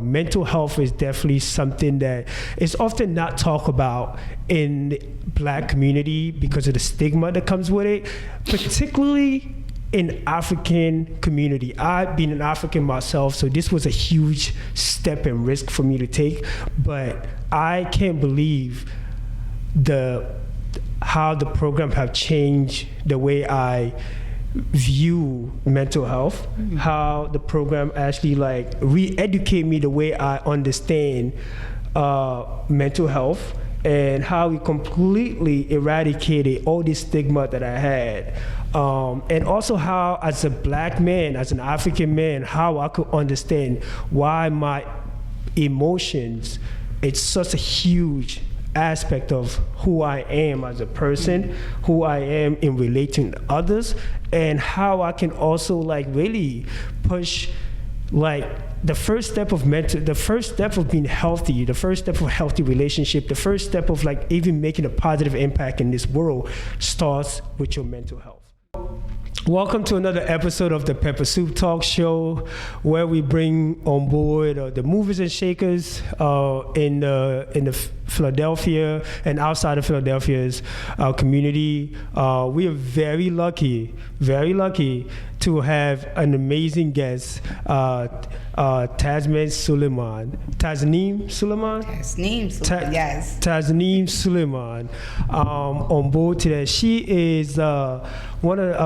Mental health is definitely something that is often not talked about in the Black community because of the stigma that comes with it, particularly in African community. I've been an African myself, so this was a huge step and risk for me to take, but I can't believe how the program have changed the way I view mental health, how the program actually like re-educate me the way I understand mental health, and how we completely eradicated all this stigma that I had. And also how, as a Black man, as an African man, how I could understand why my emotions, it's such a huge aspect of who I am as a person, who I am in relating to others, and how I can also like really push like the first step of being healthy, the first step of healthy relationship, the first step of like even making a positive impact in this world starts with your mental health. Welcome to another episode of the Pepper Soup Talk Show, where we bring on board the movers and shakers in the Philadelphia and outside of Philadelphia's community. We are very lucky to have an amazing guest, Tasnim Sulaiman. Tasnim Sulaiman on board today. She is a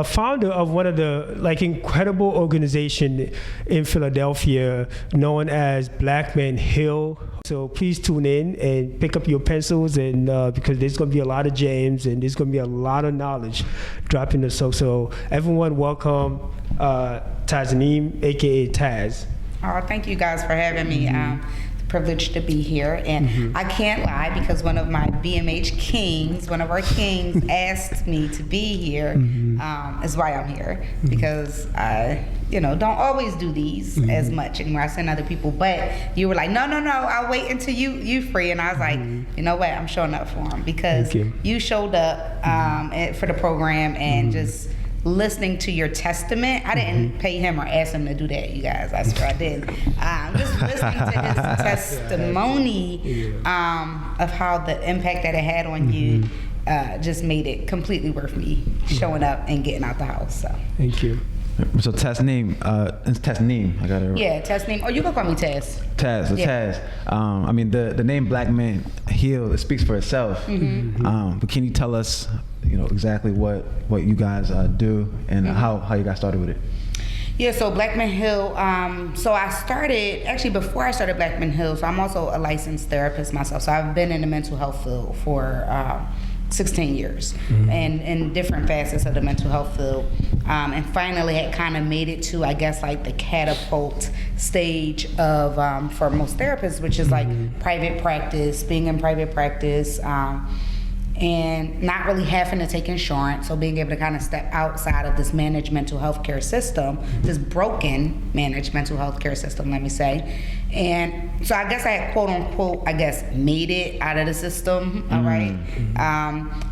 founder of one of the like incredible organization in Philadelphia known as Black Men Heal. So please tune in and pick up your pencils, and because there's going to be a lot of gems and there's going to be a lot of knowledge dropping the show. So everyone, welcome Tasnim, aka Taz. Oh, thank you guys for having me. Privileged to be here, and I can't lie because one of my BMH kings, one of our kings, asked me to be here. Is why I'm here, because I, don't always do these as much anymore. I send other people, but you were like, no, I'll wait until you free, and I was like, you know what, I'm showing up for him because you showed up for the program and just listening to your testament. I didn't pay him or ask him to do that, you guys. I swear I did. Just listening to his testimony of how the impact that it had on you just made it completely worth me showing up and getting out the house. So thank you. So Tasnim, it's Tasnim. I got it. Yeah, Tasnim. Or you can call me Taz. Taz. I mean, the name Black Men Heal, it speaks for itself. But can you tell us, exactly what you guys do and how you got started with it? Yeah, so Black Men Heal. So I started, actually before I started Black Men Heal, so I'm also a licensed therapist myself. So I've been in the mental health field for 16 years and in different facets of the mental health field, and finally had kind of made it to, I guess, like the catapult stage of for most therapists, which is like private practice, being in private practice, and not really having to take insurance, so being able to kind of step outside of this managed mental health care system, this broken managed mental health care system, let me say. And so I guess I had, quote unquote, made it out of the system, all right?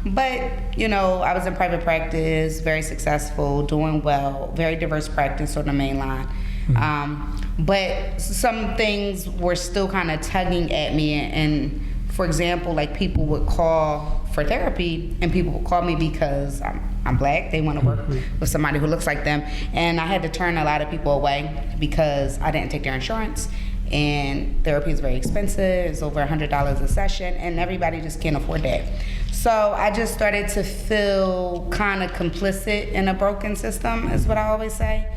But, I was in private practice, very successful, doing well, very diverse practice on the main line. But some things were still kind of tugging at me, and for example, like people would call for therapy, and people would call me because I'm Black. They want to work with somebody who looks like them, and I had to turn a lot of people away because I didn't take their insurance, and therapy is very expensive. It's over $100 a session, and everybody just can't afford that. So I just started to feel kind of complicit in a broken system, is what I always say.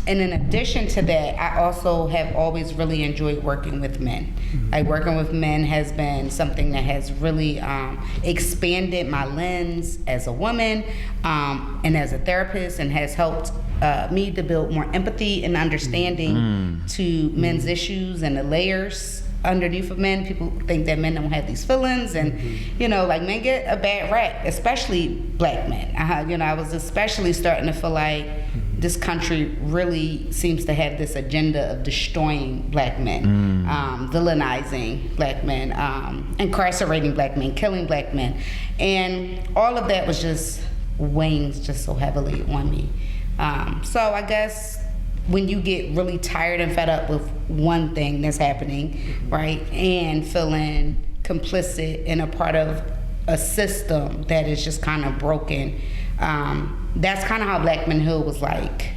And in addition to that, I also have always really enjoyed working with men. Like working with men has been something that has really expanded my lens as a woman and as a therapist, and has helped me to build more empathy and understanding to men's issues and the layers underneath of men. People think that men don't have these feelings, and men get a bad rap, especially Black men. I was especially starting to feel like this country really seems to have this agenda of destroying Black men, villainizing Black men, incarcerating Black men, killing Black men, and all of that was just weighing just so heavily on me. So I guess when you get really tired and fed up with one thing that's happening, right, and feeling complicit in a part of a system that is just kind of broken, that's kind of how Black Men Hill was like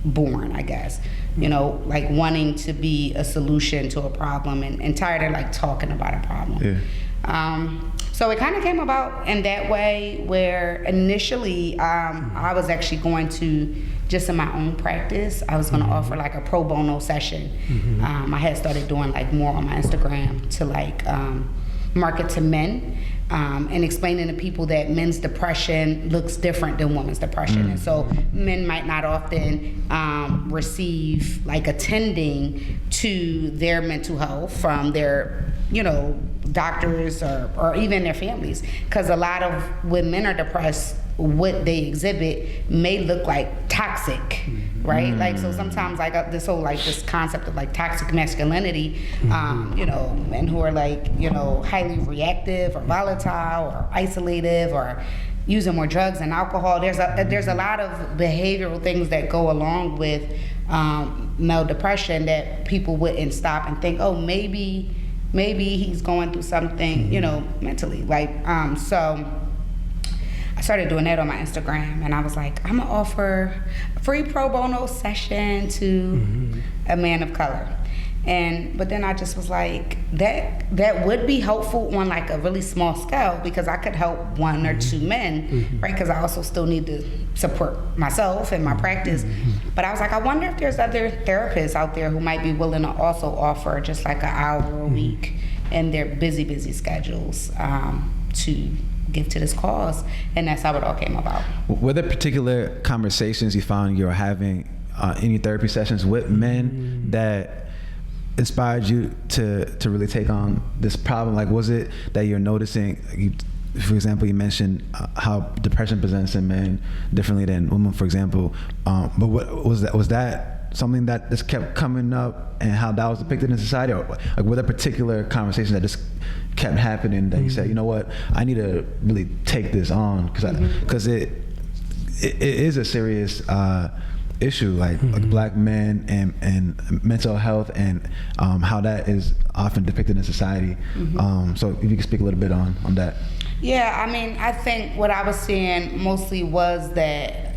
born, I guess. You know, like wanting to be a solution to a problem and tired of like talking about a problem. Yeah. So it kind of came about in that way, where initially I was actually going to, just in my own practice, I was going to offer like a pro bono session. I had started doing like more on my Instagram to like market to men, and explaining to people that men's depression looks different than women's depression. And so men might not often receive like attending to their mental health from their, you know, doctors or even their families. Because a lot of when men are depressed, what they exhibit may look like toxic, right? Like, so sometimes like this whole like this concept of like toxic masculinity, you know, men who are like, you know, highly reactive or volatile or isolative or using more drugs and alcohol. There's a lot of behavioral things that go along with male depression that people wouldn't stop and think, oh, maybe he's going through something, you know, mentally. Like, so I started doing that on my Instagram, and I was like, I'm gonna offer a free pro bono session to a man of color. But then I just was like, that would be helpful on like a really small scale, because I could help one or two men, right? Because I also still need to support myself and my practice. But I was like, I wonder if there's other therapists out there who might be willing to also offer just like an hour a week in their busy schedules to give to this cause. And that's how it all came about. Were there particular conversations you found you were having in your therapy sessions with men that inspired you to really take on this problem? Like, was it that you're noticing, for example, you mentioned how depression presents in men differently than women, for example, but what was that something that just kept coming up, and how that was depicted in society? Or like, were there particular conversations that just kept happening that you said, you know what, I need to really take this on, because it is a serious issue, like Black men and mental health, and how that is often depicted in society. So if you could speak a little bit on that. Yeah, I mean, I think what I was seeing mostly was that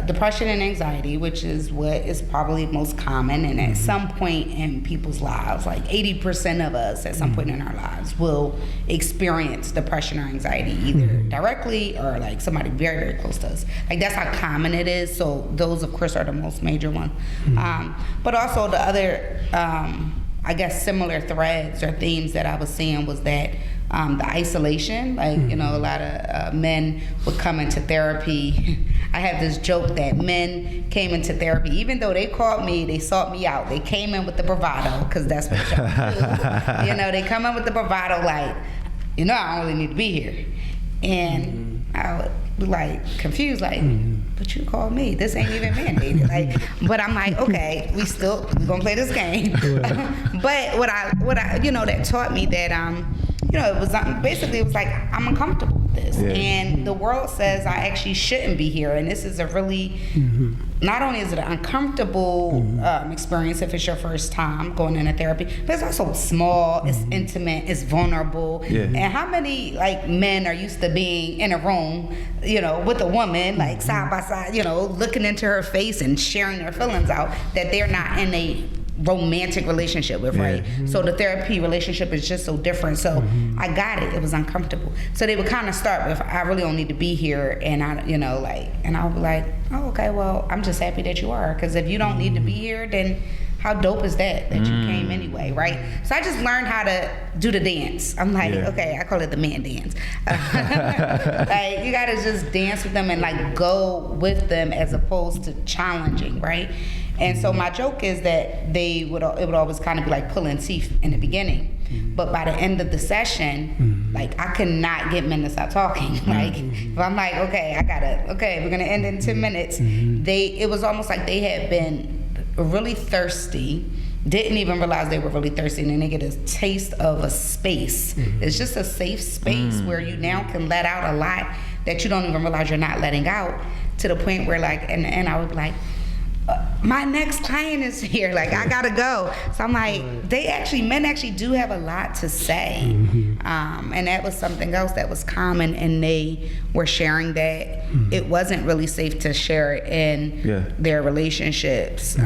depression and anxiety, which is what is probably most common, and at some point in people's lives, like 80% of us at some point in our lives will experience depression or anxiety, either directly or like somebody very, very close to us. Like, that's how common it is. So those, of course, are the most major one. But also the other, I guess, similar threads or themes that I was seeing was that the isolation, like, you know, a lot of men would come into therapy. I have this joke that men came into therapy, even though they called me, they sought me out. They came in with the bravado, because that's what y'all do. You know, they come in with the bravado like, you know, I don't really need to be here. And I would be like confused, like, but you called me. This ain't even mandated. Like, but I'm like, okay, we're gonna play this game. But what I, you know, that taught me that, you know, it was basically, it was like, I'm uncomfortable with this. Yeah. And the world says I actually shouldn't be here. And this is a really, not only is it an uncomfortable experience if it's your first time going into therapy, but it's also small, it's intimate, it's vulnerable. Yeah. And how many like men are used to being in a room, you know, with a woman, like side by side, you know, looking into her face and sharing their feelings out, that they're not in a romantic relationship with, right? So the therapy relationship is just so different. So I got it. It was uncomfortable. So they would kind of start with, I really don't need to be here, and I, you know, like, and I would be like, oh, okay, well, I'm just happy that you are, because if you don't need to be here, then how dope is that you came anyway, right? So I just learned how to do the dance. I'm like, okay, I call it the man dance. Like, you gotta just dance with them and like go with them as opposed to challenging, right? And so my joke is that it would always kind of be like pulling teeth in the beginning. But by the end of the session, like, I could not get men to stop talking. Like, if I'm like, okay, we're gonna end in 10 minutes. It was almost like they had been really thirsty, didn't even realize they were really thirsty, and then they get a taste of a space. It's just a safe space where you now can let out a lot that you don't even realize you're not letting out, to the point where, like, and I would be like, my next client is here, like I gotta go. So I'm like, men actually do have a lot to say. And that was something else that was common, and they were sharing that it wasn't really safe to share it in their relationships.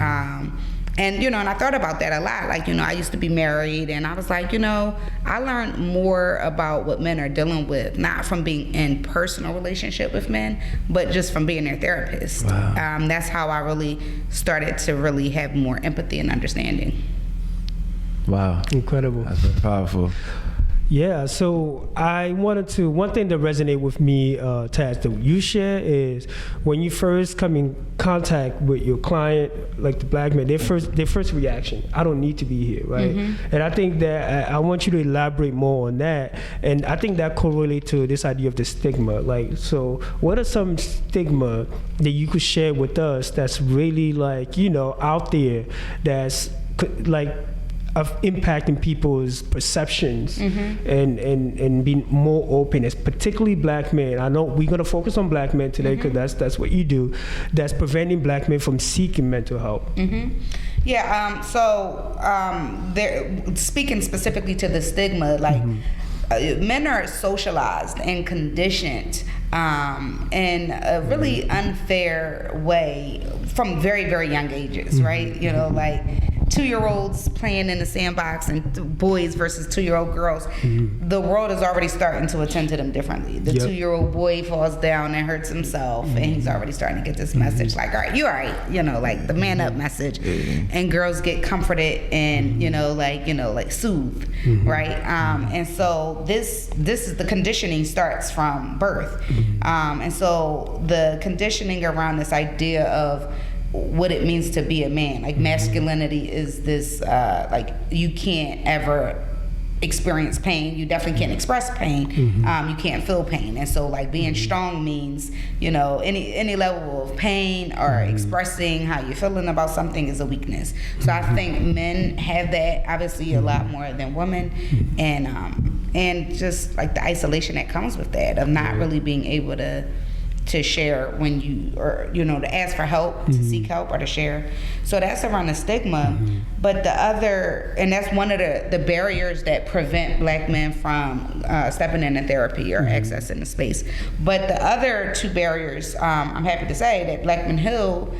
And, and I thought about that a lot. Like, I used to be married, and I was like, I learned more about what men are dealing with, not from being in personal relationship with men, but just from being their therapist. Wow. That's how I really started to really have more empathy and understanding. Wow. Incredible. That's very powerful. Yeah, so one thing that resonated with me, Taz, that you share is when you first come in contact with your client, like the black man, their first reaction, I don't need to be here, right? And I think that I want you to elaborate more on that. And I think that correlates to this idea of the stigma. Like, so what are some stigma that you could share with us that's really like, out there, that's like, of impacting people's perceptions and being more open, as particularly black men. I know we're gonna focus on black men today because that's what you do. That's preventing black men from seeking mental help. Yeah. Speaking specifically to the stigma, like men are socialized and conditioned in a really unfair way from very, very young ages, right? Like 2-year-olds playing in the sandbox and boys versus 2-year-old girls. The world is already starting to attend to them differently. The 2-year-old boy falls down and hurts himself, and he's already starting to get this message like, all right, you all right, like the man up message. And girls get comforted and like soothed, right? And so this is the conditioning starts from birth. And so the conditioning around this idea of what it means to be a man, like masculinity is this like you can't ever experience pain, you definitely can't express pain, you can't feel pain, and so like being strong means any level of pain or expressing how you're feeling about something is a weakness. So I think men have that obviously a lot more than women, and just like the isolation that comes with that of not really being able to share when to ask for help, to seek help, or to share. So that's around the stigma. But the other, and that's one of the barriers that prevent black men from stepping into therapy or accessing the space. But the other two barriers, I'm happy to say that Blackman Hill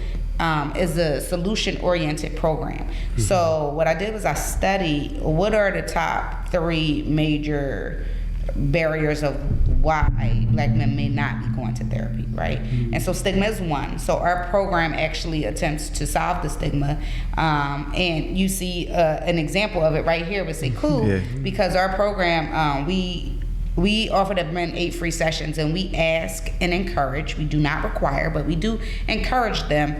is a solution-oriented program. So what I did was I studied what are the top 3 major barriers of why black men may not be going to therapy, right? And so stigma is one. So our program actually attempts to solve the stigma, and you see an example of it right here with Sekou, because our program, we offer the men 8 free sessions, and we ask and encourage, we do not require, but we do encourage them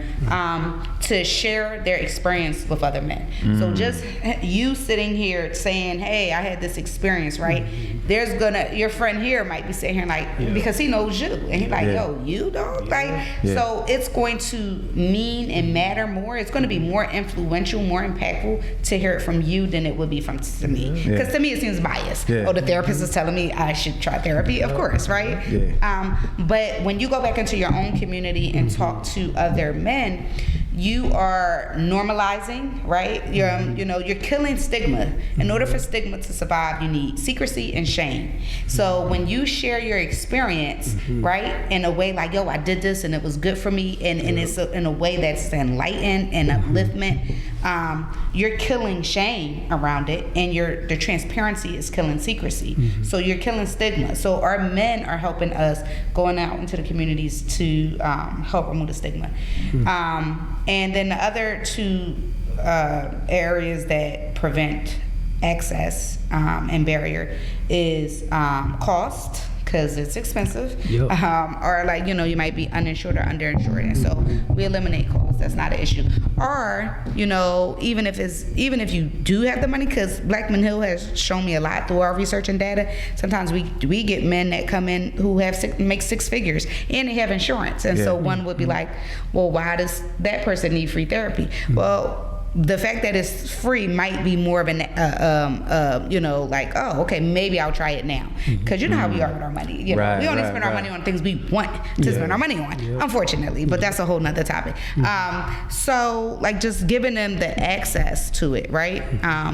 to share their experience with other men. So just you sitting here saying, hey, I had this experience, right? Your friend here might be sitting here like, because he knows you, and he's like, yo, you don't? So it's going to mean and matter more. It's going to be more influential, more impactful to hear it from you than it would be from to me. Because to me, it seems biased. Oh, the therapist is telling me I should try therapy, of course, right? But when you go back into your own community and talk to other men, you are normalizing, right? You're killing stigma. In order for stigma to survive, you need secrecy and shame. So when you share your experience, right, in a way like, yo, I did this and it was good for me, and it's in a way that's enlightened and upliftment, you're killing shame around it, and the transparency is killing secrecy. So you're killing stigma. So our men are helping us going out into the communities to help remove the stigma. And then the other 2 areas that prevent access and barrier is cost, because it's expensive, or like you might be uninsured or underinsured, and so we eliminate costs. That's not an issue. Or even if you do have the money, because Blackman Hill has shown me a lot through our research and data. Sometimes we get men that come in who make 6 figures and they have insurance, and so one would be like, well, why does that person need free therapy? Well, the fact that it's free might be more of an, like, oh, okay, maybe I'll try it now. Because you know how we are with our money. You know, we only spend our money on things we want to spend our money on, unfortunately. But that's a whole nother topic. So, like, just giving them the access to it, right?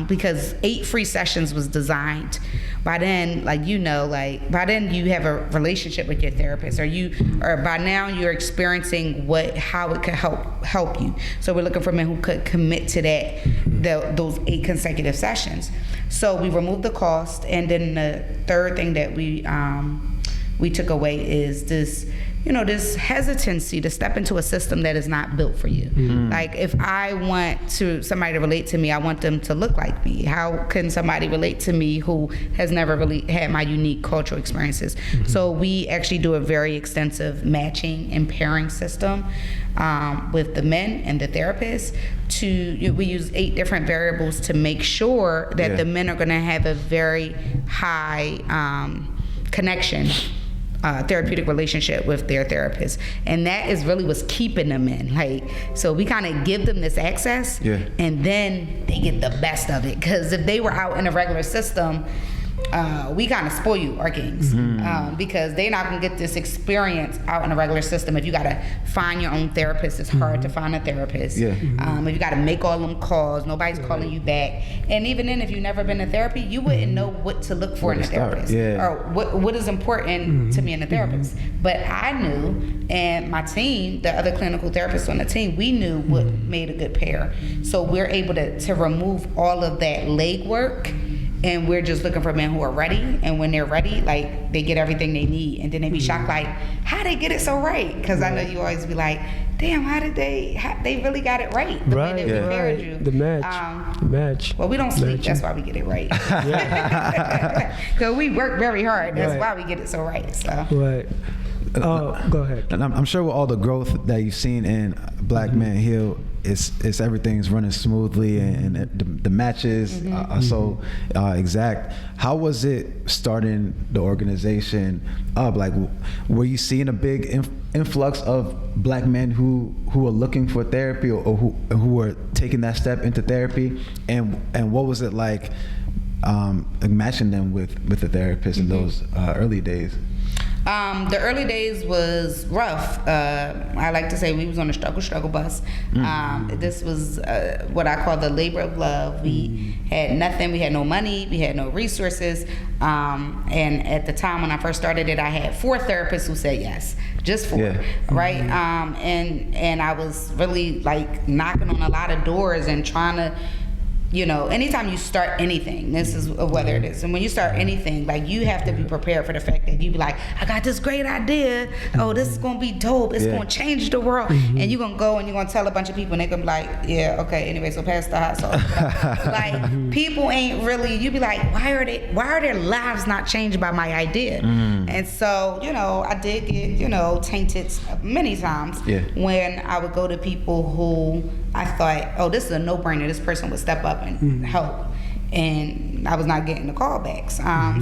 Because 8 free sessions was designed. By then, by then you have a relationship with your therapist, or by now you're experiencing how it could help you. So we're looking for men who could commit to those 8 consecutive sessions. So we removed the cost, and then the third thing that we took away is this hesitancy to step into a system that is not built for you. Like, if I want somebody to relate to me, I want them to look like me. How can somebody relate to me who has never really had my unique cultural experiences? So we actually do a very extensive matching and pairing system with the men and the therapists. We use 8 different variables to make sure that the men are going to have a very high connection, therapeutic relationship with their therapist, and that is really what's keeping them in. Like, so we kind of give them this access, and then they get the best of it. Because if they were out in a regular system, we kind of spoil you, our kings, because they're not going to get this experience out in a regular system. If you got to find your own therapist, it's hard to find a therapist. If you got to make all them calls, nobody's calling you back. And even then, if you've never been to therapy, you wouldn't know what to look for in a therapist, or what is important to me in a therapist. But I knew, and my team, the other clinical therapists on the team, we knew what made a good pair. So we're able to remove all of that legwork. And we're just looking for men who are ready. And when they're ready, like, they get everything they need. And then they be shocked, like, how they get it so right? Because I know you always be like, damn, how did they really got it right? The way that we paired you. The match. Well, we don't sleep. That's why we get it right. Because we work very hard. That's why we get it so right. So. Right. Go ahead. And I'm sure with all the growth that you've seen in Black Men Heal, it's everything's running smoothly, and the matches are so exact. How was it starting the organization up? Like, were you seeing a big influx of Black men who are looking for therapy, or who are taking that step into therapy? And what was it like matching them with the therapist in those early days? The early days was rough. I like to say we was on a struggle bus. This was what I call the labor of love. We had nothing. We had no money. We had no resources. And at the time when I first started it, I had 4 therapists who said yes, just 4, right? And I was really like knocking on a lot of doors and trying to, anytime you start anything, this is whether it is, and when you start anything, like, you have to be prepared for the fact that you be like, I got this great idea. Oh, this is gonna be dope. It's gonna change the world. And you're gonna go and you're gonna tell a bunch of people, and they're gonna be like, yeah, okay, anyway, so pass the hot sauce. Like, people ain't really. You be like, why are their lives not changed by my idea? And so, I did get, tainted many times when I would go to people who I thought, oh, this is a no-brainer. This person would step up and help. And I was not getting the callbacks.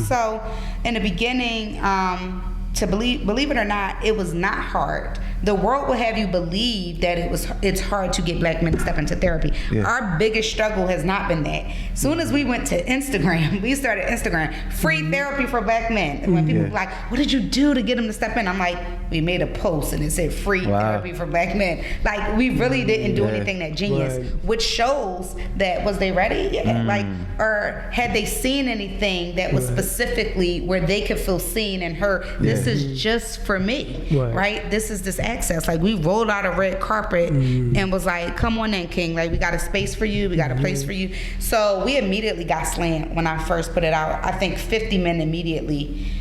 So in the beginning, to believe it or not, it was not hard. The world will have you believe that it's hard to get Black men to step into therapy. Our biggest struggle has not been that. Soon as we went to Instagram, we started Instagram, free therapy for Black men. And when people were like, what did you do to get them to step in? I'm like, we made a post and it said free therapy for Black men. Like, we really didn't do anything that genius, which shows that, was they ready? Like, or had they seen anything that was specifically where they could feel seen and heard? This is just for me, right? This is this access. Like, we rolled out a red carpet and was like, come on in, King. Like, we got a space for you. We got a place for you. So we immediately got slammed when I first put it out. I think 50 men immediately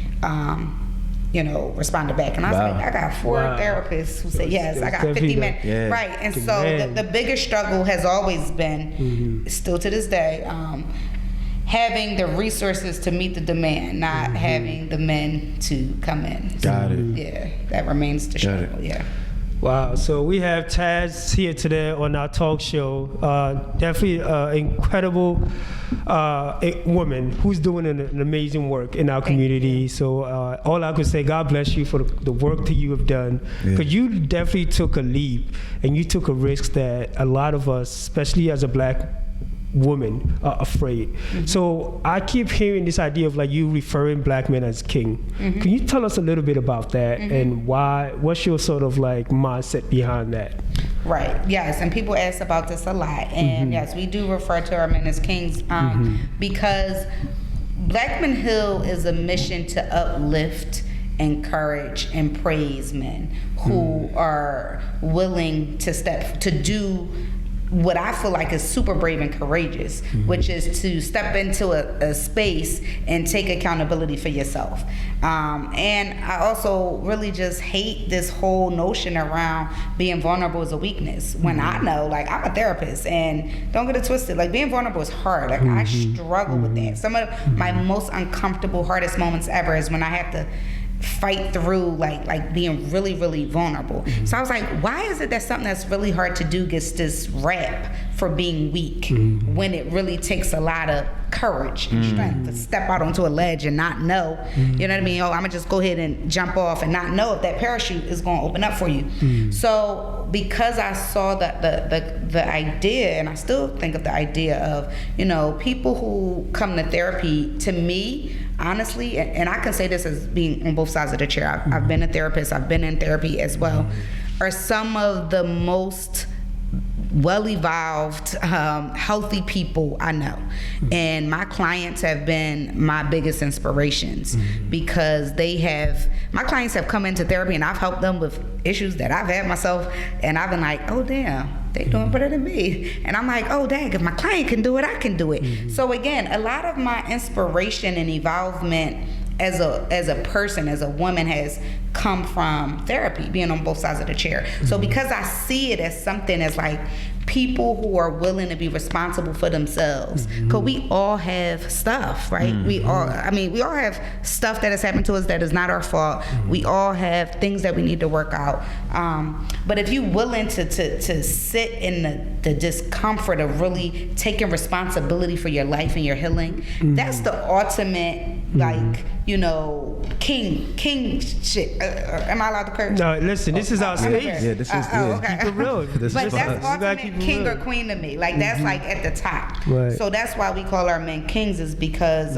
responded back. And I was like, I got 4 therapists who said yes. I got 50 men. Right. And so the biggest struggle has always been, still to this day, having the resources to meet the demand, not having the men to come in. Got it. Yeah, that remains the struggle. Yeah. Wow, so we have Taz here today on our talk show. Definitely incredible woman who's doing an amazing work in our community. So all I could say, God bless you for the work that you have done. Because you definitely took a leap and you took a risk that a lot of us, especially as a black woman, are afraid. So I keep hearing this idea of like you referring black men as king. Can you tell us a little bit about that and what's your sort of like mindset behind that? Right, yes, and people ask about this a lot, and yes, we do refer to our men as kings because Blackman Hill is a mission to uplift, encourage, and praise men who are willing to do what I feel like is super brave and courageous, which is to step into a space and take accountability for yourself. And I also really just hate this whole notion around being vulnerable as a weakness. When I know, like, I'm a therapist, and don't get it twisted, like, being vulnerable is hard. Like, I struggle with that. Some of my most uncomfortable, hardest moments ever is when I have to fight through like being really, really vulnerable. So I was like, why is it that something that's really hard to do gets this rap for being weak when it really takes a lot of courage and strength to step out onto a ledge and not know, you know what I mean? Oh, I'm gonna just go ahead and jump off and not know if that parachute is gonna open up for you. So because I saw the idea, and I still think of the idea of, you know, people who come to therapy, to me, honestly, and I can say this as being on both sides of the chair, I've been a therapist, I've been in therapy as well, are some of the most well-evolved, healthy people I know. And my clients have been my biggest inspirations because my clients have come into therapy and I've helped them with issues that I've had myself, and I've been like, oh damn, they doing better than me. And I'm like, oh dang, if my client can do it, I can do it. So again, a lot of my inspiration and evolvement as a person, as a woman, has come from therapy, being on both sides of the chair. So because I see it as something as like people who are willing to be responsible for themselves, because we all have stuff, right? We all have stuff that has happened to us that is not our fault. We all have things that we need to work out. But if you're willing to sit in the discomfort of really taking responsibility for your life and your healing, that's the ultimate, like, you know, king shit. Am I allowed to curse? No, listen, this is our space. Yeah, this is okay. Keep it real. But that's ultimate king or queen to me. Like, that's like at the top. Right. So that's why we call our men kings, is because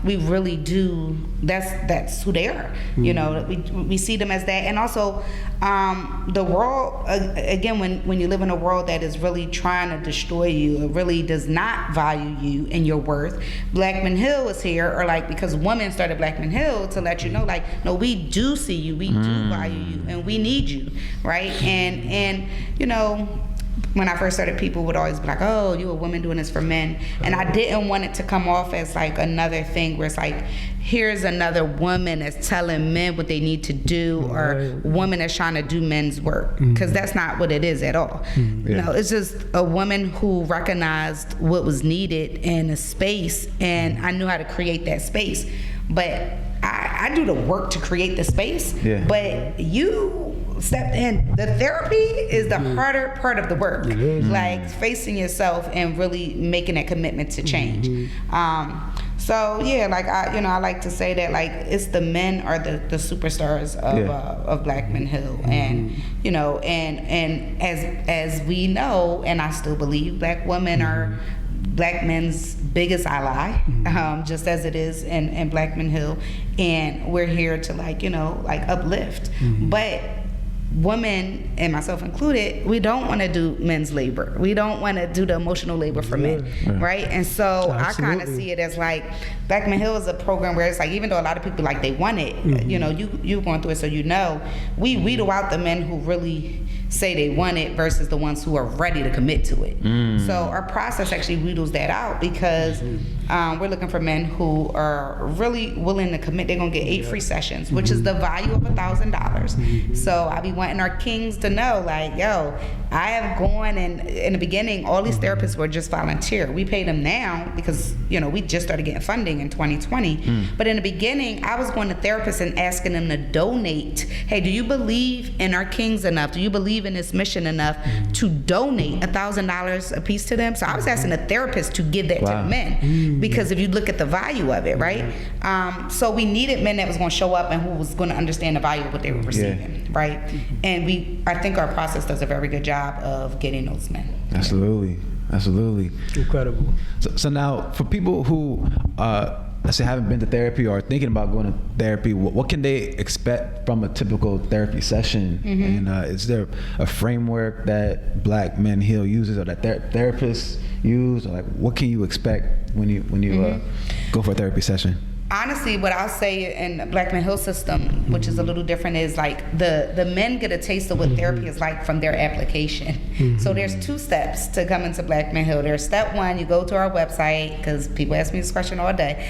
we really do. That's who they are. You know, we see them as that. And also, the world, again, when you live in a world that is really trying to destroy you, it really does not value you and your worth. Blackman Hill is here, or like, because women started Blackman Hill to let you know, like, no, we do see you, we do value you, and we need you, right? And you know, when I first started, people would always be like, oh, you a woman doing this for men. And I didn't want it to come off as like another thing where it's like, here's another woman that's telling men what they need to do, or woman that's trying to do men's work, because that's not what it is at all. No, it's just a woman who recognized what was needed in a space, and I knew how to create that space. But I do the work to create the space, but you step in. The therapy is the harder part of the work, like facing yourself and really making that commitment to change. So yeah, like I like to say that, like, it's the men are the superstars of Blackman Hill, and you know, and as we know, and I still believe, black women are black men's biggest ally, just as it is in Blackman Hill, and we're here to, like, you know, like, uplift. But women, and myself included, we don't want to do men's labor. We don't want to do the emotional labor for men, right? And so I kind of see it as like, Blackman Hill is a program where it's like, even though a lot of people, like, they want it, you know, you're going through it, so you know, we weedle out the men who really say they want it versus the ones who are ready to commit to it. So our process actually wheedles that out, because we're looking for men who are really willing to commit. They're gonna get 8 free sessions, which is the value of $1,000. So I be wanting our kings to know, like, yo, I have gone, and in the beginning, all these therapists were just volunteer. We pay them now because, you know, we just started getting funding in 2020. But in the beginning, I was going to therapists and asking them to donate. Hey, do you believe in our kings enough? Do you believe in this mission enough to donate $1,000 a piece to them? So I was asking the therapist to give that to the men, because if you look at the value of it, right? So we needed men that was going to show up and who was going to understand the value of what they were receiving, right? And I think our process does a very good job of getting those men. Absolutely. Incredible. So now, for people who let's say haven't been to therapy or thinking about going to therapy, what can they expect from a typical therapy session? And is there a framework that Black Men Heal uses, or that therapists use, or like what can you expect when you go for a therapy session? Honestly, what I'll say in the Black Men Heal system, which is a little different, is like the men get a taste of what therapy is like from their application. So there's 2 steps to come into Black Men Heal. There's step 1, you go to our website, because people ask me this question all day.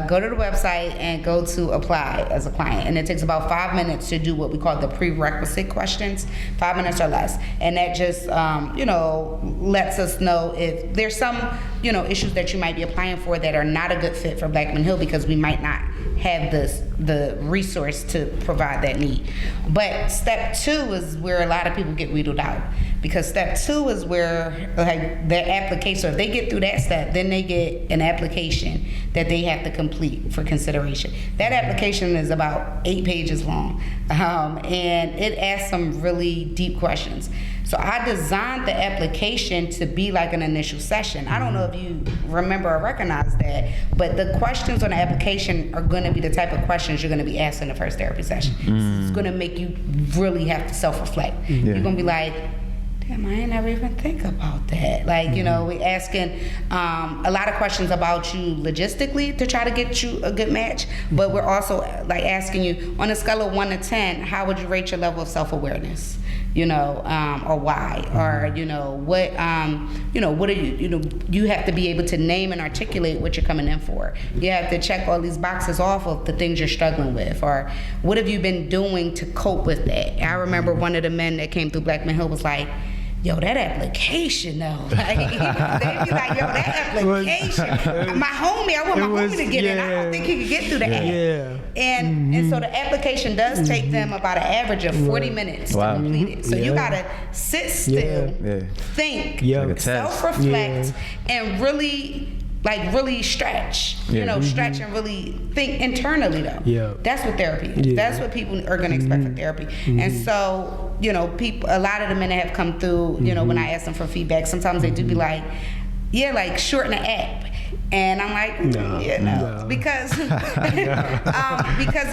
Go to the website and go to apply as a client. And it takes about 5 minutes to do what we call the prerequisite questions, 5 minutes or less. And that just, lets us know if there's some, issues that you might be applying for that are not a good fit for Black Men Heal, because we might not have the resource to provide that need. But step 2 is where a lot of people get wheedled out, because step 2 is where, like, their application, so if they get through that step, then they get an application that they have to complete for consideration. That application is about 8 pages long, and it asks some really deep questions. So I designed the application to be like an initial session. I don't know if you remember or recognize that, but the questions on the application are going to be the type of questions you're going to be asked in the first therapy session. It's going to make you really have to self-reflect. You're going to be like, damn, I ain't never even think about that. Like, we're asking a lot of questions about you logistically to try to get you a good match, but we're also like asking you, on a scale of 1 to 10, how would you rate your level of self-awareness? Or why, or what are you have to be able to name and articulate what you're coming in for. You have to check all these boxes off of the things you're struggling with, or what have you been doing to cope with that. I remember one of the men that came through Black Men Heal was like, yo, that application though. Like, they'd be like, yo, that application. My homie, I want my homie to get it. I don't think he could get through the app. And so the application does take them about an average of 40 minutes to complete it. So you gotta sit still, think, self-reflect, and really stretch, stretch and really think internally though. That's what therapy is. That's what people are going to expect from therapy. And so, people, a lot of the men that have come through, when I ask them for feedback, sometimes they do be like, shorten the app. And I'm like, no. Because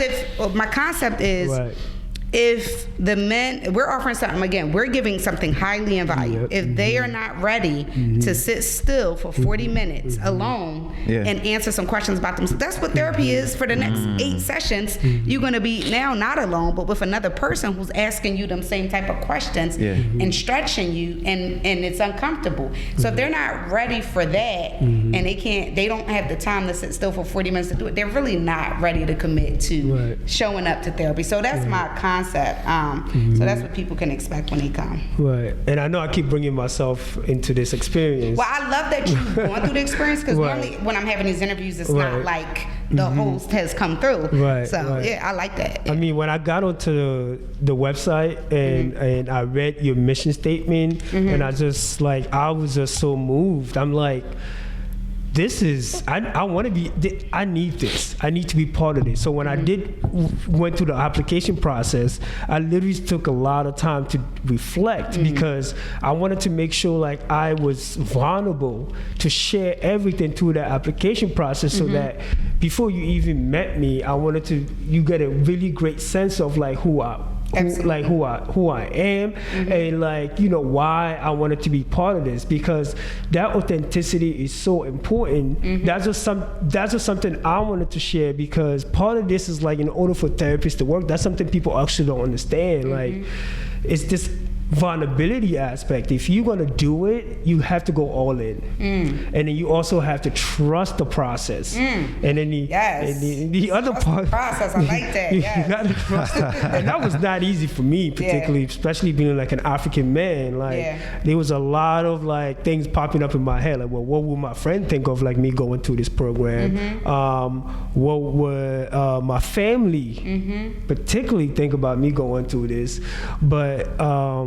if my concept is, if the men, we're offering something, again, we're giving something highly in value. If they are not ready to sit still for 40 minutes alone and answer some questions about themselves, that's what therapy is for the next 8 sessions. You're going to be now not alone, but with another person who's asking you them same type of questions and stretching you, and it's uncomfortable. So if they're not ready for that, and they don't have the time to sit still for 40 minutes to do it, they're really not ready to commit to showing up to therapy. So that's my concept. So that's what people can expect when they come. Right. And I know I keep bringing myself into this experience. Well, I love that you've gone through the experience, because normally when I'm having these interviews, it's not like the host has come through. I like that. I mean, when I got onto the website and I read your mission statement, and I was just so moved. I'm like, this is, I want to be, I need this. I need to be part of this. So when I went through the application process, I literally took a lot of time to reflect, because I wanted to make sure like I was vulnerable to share everything through the application process, so that before you even met me, I wanted you get a really great sense of like who I am, and why I wanted to be part of this, because that authenticity is so important. That's just something I wanted to share, because part of this is like, in order for therapists to work, that's something people actually don't understand. Like, it's this vulnerability aspect. If you're gonna do it, you have to go all in, and then you also have to trust the process. And then the other part, process. I like that. you gotta trust it. And that was not easy for me, particularly, especially being like an African man. Like there was a lot of like things popping up in my head. Like, well, what would my friend think of like me going through this program? What would my family particularly think about me going through this? But I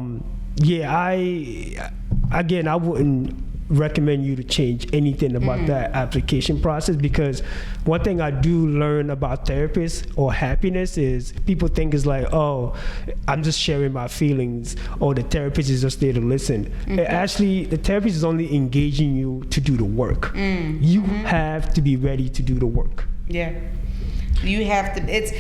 wouldn't recommend you to change anything about that application process, because one thing I do learn about therapists or happiness is people think it's like, oh, I'm just sharing my feelings, or the therapist is just there to listen. Actually, the therapist is only engaging you to do the work. You have to be ready to do the work. Yeah. You have to, it's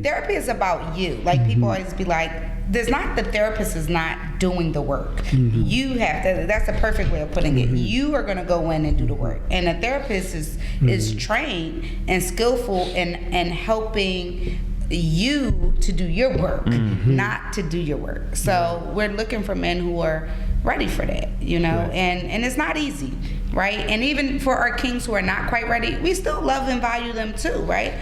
therapy is about you. Like people always be like, there's not, the therapist is not doing the work. You have to, that's a perfect way of putting it. You are gonna go in and do the work. And a therapist is trained and skillful in helping you to do your work, not to do your work. So we're looking for men who are ready for that, you know, and it's not easy, right? And even for our kings who are not quite ready, we still love and value them too, right?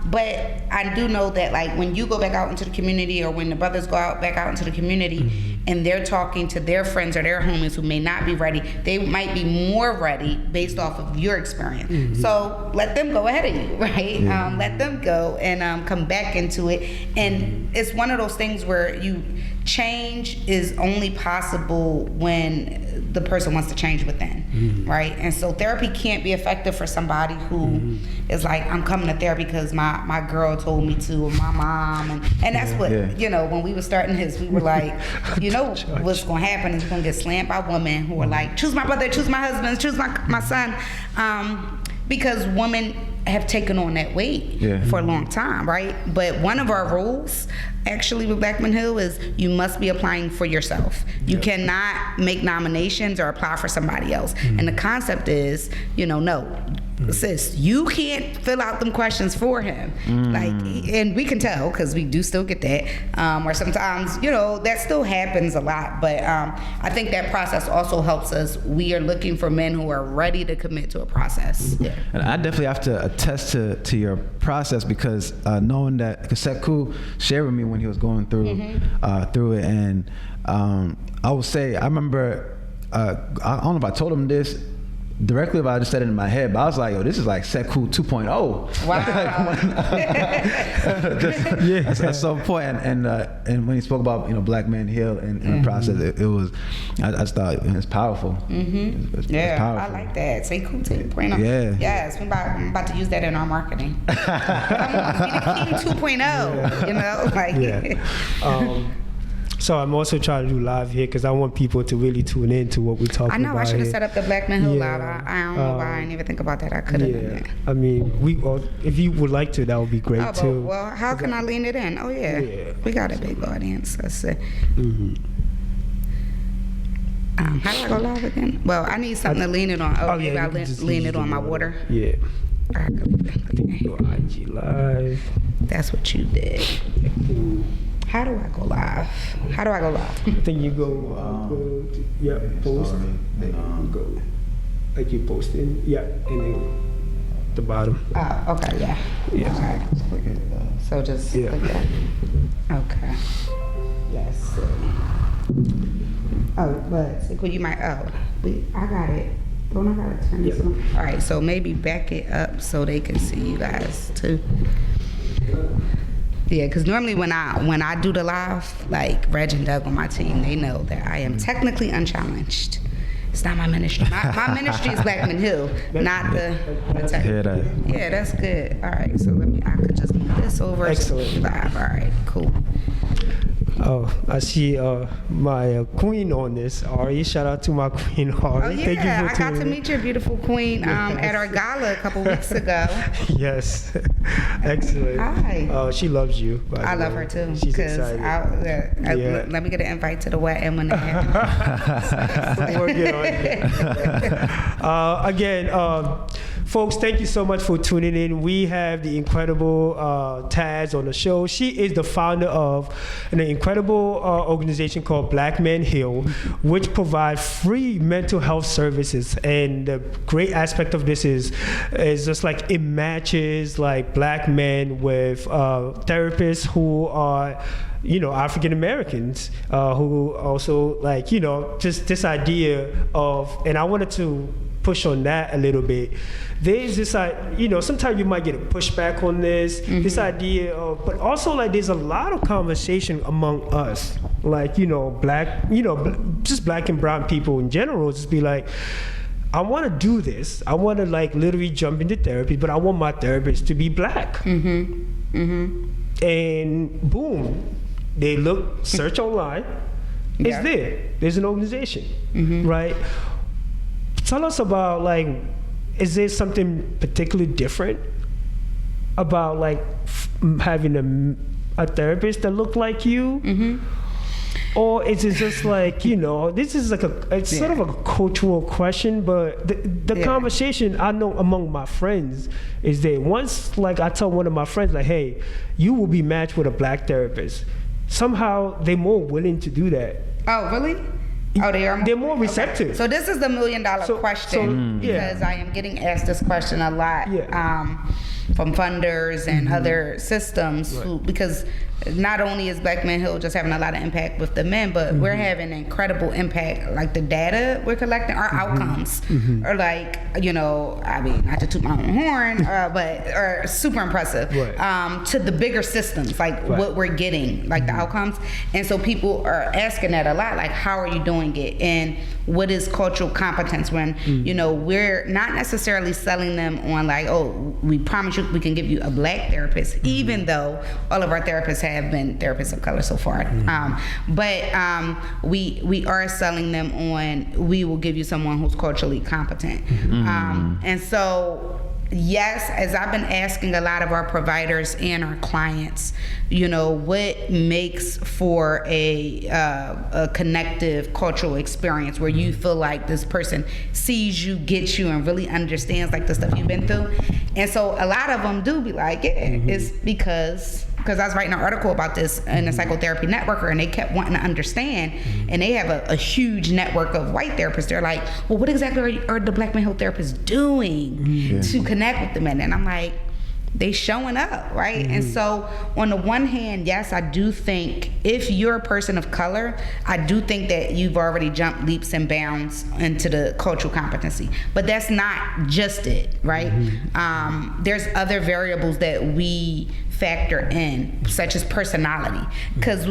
But I do know that like when you go back out into the community, or when the brothers go back out into the community and they're talking to their friends or their homies who may not be ready, they might be more ready based off of your experience. So let them go ahead of you, right? Let them go and come back into it. And it's one of those things where change is only possible when the person wants to change within, right? And so therapy can't be effective for somebody who is like, I'm coming to therapy because my girl told me to, or my mom, and that's what, you know, when we were starting this, we were like, you know what's gonna happen is you're gonna get slammed by women who are like, choose my brother, choose my husband, choose my son, because women have taken on that weight for a long time, right? But one of our rules actually with Black Men Hill is you must be applying for yourself. You cannot make nominations or apply for somebody else. And the concept is, you know, no, sis, you can't fill out them questions for him. Like, and we can tell because we do still get that. Or sometimes, you know, that still happens a lot. But I think that process also helps us. We are looking for men who are ready to commit to a process. And I definitely have to attest to your process, because knowing that Sekou shared with me when he was going through through it, and I would say, I remember, I don't know if I told him this directly, but I just said it in my head, but I was like, yo, this is like Sekou 2.0. Wow. At some point, and when he spoke about, you know, Black Men Hill and the process, it was, I just thought it's powerful. It's powerful. I like that. Sekou 2.0. Yes, I'm about to use that in our marketing. Come on, be the King 2.0. You know, like. So I'm also trying to do live here because I want people to really tune in to what we're talking about. I know I should have set up the Black Men Hill live. I don't know why I didn't even think about that. I could have done that. I mean, if you would like to, that would be great too. Well, how can I lean it in? Oh yeah. We got a big audience. Let's see. How do I go live again? Well, I need something to lean it on. Maybe I'll lean it on my water. Yeah. I think go IG live. That's what you did. How do I go live? I think you go, post. Go, like you posting, and then the bottom. Oh, okay, yeah. Okay. So just click that. Okay. Yes. Oh, but you might. I got it. Don't I gotta turn this on? All right. So maybe back it up so they can see you guys too. Yeah, because normally when I do the live, like Reg and Doug on my team, they know that I am technically unchallenged. It's not my ministry. My ministry is Black Men Hill, not the tech. Yeah, that's good. All right, so I could just move this over. Excellent. Live. All right, cool. Oh, I see my queen on this. Ari, shout out to my queen, Ari. Oh yeah, I got to meet your beautiful queen at our gala a couple weeks ago. Yes, excellent. Hi. She loves you. I love her too. She's excited. Let me get an invite to the wet and when it happens. Work it on it. Again, Folks, thank you so much for tuning in. We have the incredible Taz on the show. She is the founder of an incredible organization called Black Men Heal, which provides free mental health services. And the great aspect of this is just like it matches like black men with therapists who are African Americans, who also like, just this idea of, and I wanted to push on that a little bit. There's this, sometimes you might get a pushback on this, this idea of, but also like there's a lot of conversation among us, like, black, just black and brown people in general, just be like, I want to do this. I want to like literally jump into therapy, but I want my therapist to be black. And boom, they search online. It's there. There's an organization, right? Tell us about like, is there something particularly different about like having a therapist that look like you? Or is it just like, this is like it's sort of a cultural question, but the conversation I know among my friends is that once like I tell one of my friends like, hey, you will be matched with a black therapist, somehow they're more willing to do that. Oh, really? Oh, they're more receptive. Okay. So this is the $1 million question, because I am getting asked this question a lot from funders and other systems, because not only is Black Men Heal just having a lot of impact with the men, but we're having incredible impact. Like the data we're collecting, our outcomes are like, I mean, not to toot my own horn, but are super impressive to the bigger systems, like what we're getting, like the outcomes. And so people are asking that a lot, like, how are you doing it? And what is cultural competence when, we're not necessarily selling them on like, oh, we promise you we can give you a black therapist, even though all of our therapists have been therapists of color so far. But we are selling them on, we will give you someone who's culturally competent. And so, yes, as I've been asking a lot of our providers and our clients, what makes for a connective cultural experience where you feel like this person sees you, gets you, and really understands like the stuff you've been through. And so a lot of them do be like, it's because I was writing an article about this in the Psychotherapy Networker, and they kept wanting to understand, and they have a huge network of white therapists. They're like, well, what exactly are the Black Men Heal therapists doing to connect with the men? And I'm like, they showing up, right? And so on the one hand, yes, I do think if you're a person of color, I do think that you've already jumped leaps and bounds into the cultural competency. But that's not just it, right? There's other variables that we factor in, such as personality. Because,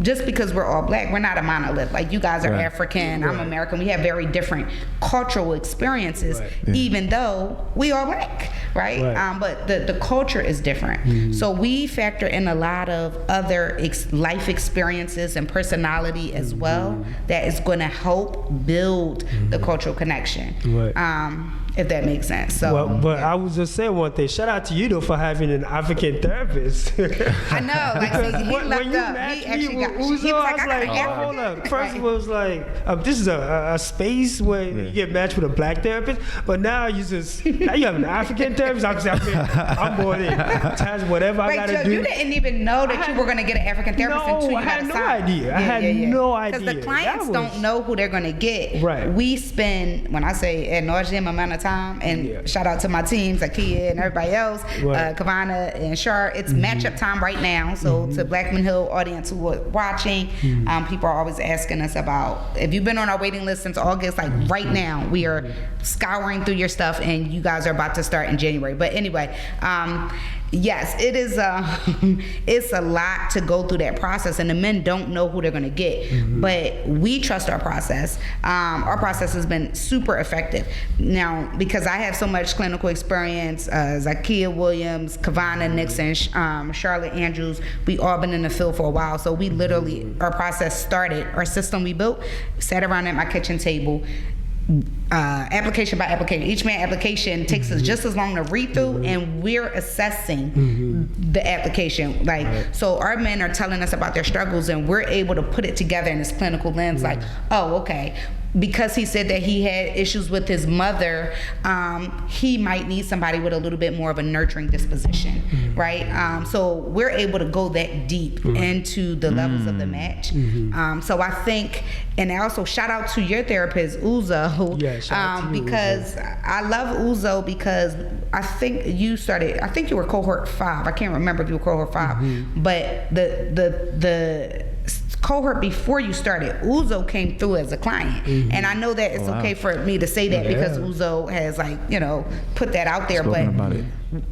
just because we're all black, we're not a monolith. Like, you guys are African, I'm American. We have very different cultural experiences, even though we are black, right? But the culture is different. So we factor in a lot of other life experiences and personality as well that is going to help build the cultural connection. If that makes sense. So, but I was just saying one thing. Shout out to you though for having an African therapist. I know. Like, he left up. He actually got. He was like, hold up. First it was like, this is a space where you get matched with a black therapist, but now you have an African therapist. I'm bored in. Taz, whatever I gotta do. You didn't even know that you were gonna get an African therapist until you got assigned. I had no idea. Because the clients don't know who they're gonna get. Right. We spend, when I say ad nauseam amount of time, and shout out to my teams, Akia and everybody else, Kavana and Shar. It's matchup time right now. So to Black Men Heal audience who are watching, people are always asking us about, if you've been on our waiting list since August, like right now, we are scouring through your stuff, and you guys are about to start in January. But anyway, yes, it is. It's a lot to go through that process, and the men don't know who they're going to get. But we trust our process. Our process has been super effective. Now, because I have so much clinical experience, Zakia Williams, Kavana Nixon, Charlotte Andrews, we all been in the field for a while. So we literally, our process started, our system we built, sat around at my kitchen table, application by application. Each man application takes us just as long to read through, and we're assessing the application. Like, so our men are telling us about their struggles, and we're able to put it together in this clinical lens. Like, oh, okay, because he said that he had issues with his mother, he might need somebody with a little bit more of a nurturing disposition, right? So we're able to go that deep into the levels of the match. So I think, and also shout out to your therapist, Uzo, because I love Uzo because I think you were cohort 5. I can't remember if you were cohort 5, but the cohort before you started, Uzo came through as a client, and I know that it's okay for me to say that because Uzo has put that out there. Spoken about it.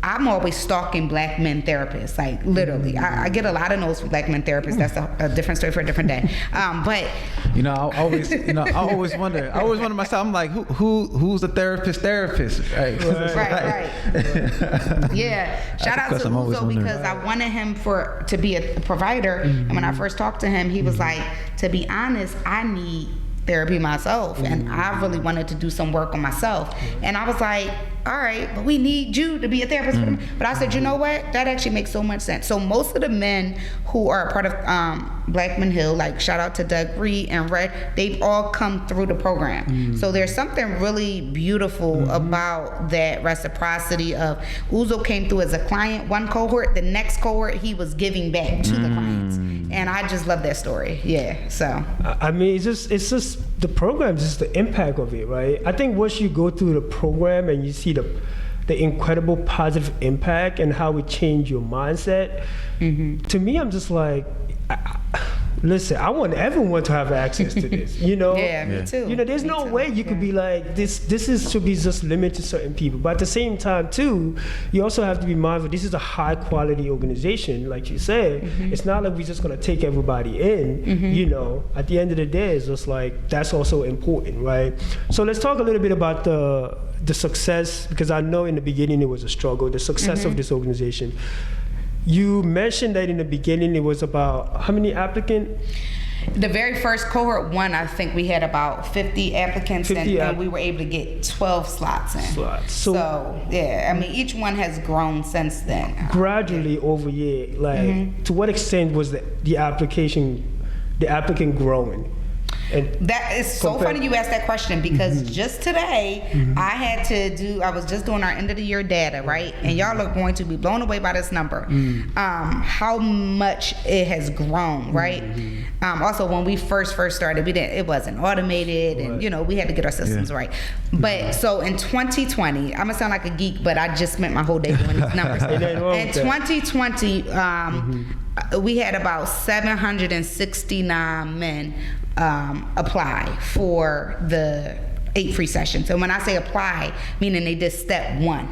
I'm always stalking black men therapists, like literally. I get a lot of notes from black men therapists. That's a different story for a different day. But I always wonder myself. I'm like, who's the therapist? Right. Yeah. Shout out to Uzo because I wanted him to be a provider, and when I first talked to him, he was like, to be honest, I need therapy myself, and I really wanted to do some work on myself, and I was like, all right, but we need you to be a therapist for them. But I said, you know what, that actually makes so much sense. So most of the men who are a part of Black Men Hill, like shout out to Doug Reed and Red, they've all come through the program. So there's something really beautiful about that reciprocity of Uzo came through as a client one cohort, the next cohort he was giving back to the clients, and I just love that story. So I mean, it's just the program, just the impact of it, right? I think once you go through the program and you see the incredible positive impact and how it changed your mindset, to me, I'm just like, listen, I want everyone to have access to this, me too. There's no way you could be like, this should be just limited to certain people. But at the same time, too, you also have to be mindful, this is a high quality organization, like you said. It's not like we're just gonna take everybody in, At the end of the day, it's just like, that's also important, right? So let's talk a little bit about the success, because I know in the beginning it was a struggle, the success of this organization. You mentioned that in the beginning it was about how many applicants? The very first cohort 1, I think we had about 50 applicants, and we were able to get 12 slots in. So yeah, I mean, each one has grown since then. Gradually over year, to what extent was the applicant growing? And that is so funny you asked that question, because just today I was just doing our end of the year data, right? And y'all are going to be blown away by this number, how much it has grown, right? Also, when we first started, it wasn't automated, and we had to get our systems right. But so in 2020, I'm gonna sound like a geek, but I just spent my whole day doing these numbers. In 2020, we had about 769 men apply for the 8 free sessions. And when I say apply, meaning they did step 1.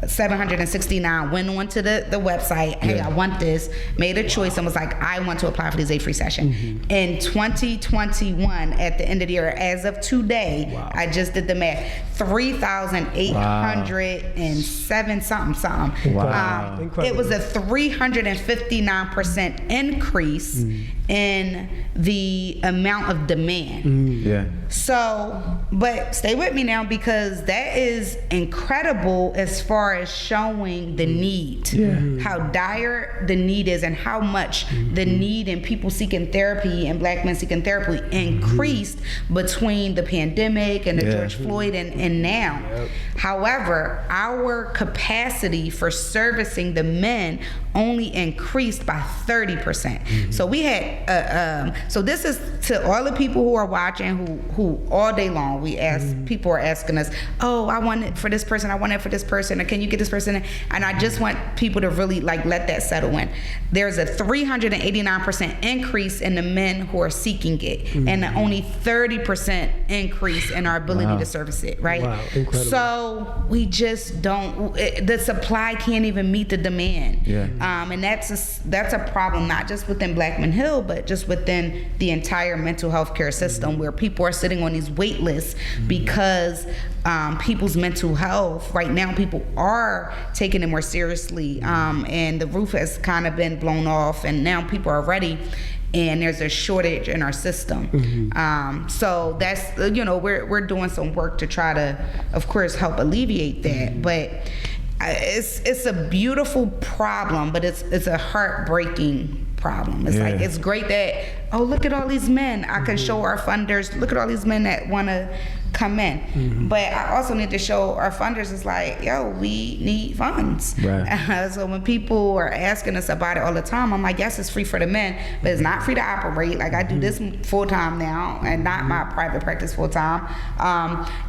769 went onto the website, hey, I want this, made a choice, and was like, I want to apply for this 8 free session. In 2021, at the end of the year, as of today, I just did the math, 3,807 something. It was a 359% increase in the amount of demand. So, but stay with me now, because that is incredible as far as showing the need, how dire the need is, and how much the need in people seeking therapy and black men seeking therapy increased between the pandemic and the George Floyd and now. However, our capacity for servicing the men only increased by 30%. So we had, so this is to all the people who are watching, who all day long people are asking us, oh, I want it for this person, I want it for this person, or can you get this person? And I just want people to really let that settle in. There's a 389% increase in the men who are seeking it, and only 30% increase in our ability to service it, right? Wow, incredible. So we just don't, the supply can't even meet the demand. And that's a problem, not just within Black Men Hill, but just within the entire mental health care system, where people are sitting on these wait lists because people's mental health, right now people are taking it more seriously, and the roof has kind of been blown off, and now people are ready, and there's a shortage in our system. So that's, we're doing some work to try to, of course, help alleviate that. But it's a beautiful problem, but it's a heartbreaking problem. It's like, it's great that, oh, look at all these men. I can show our funders, look at all these men that want to come in. But I also need to show our funders, it's like, yo, we need funds. Right. So when people are asking us about it all the time, I'm like, yes, it's free for the men, but it's not free to operate. Like, I do this full time now and not my private practice full time.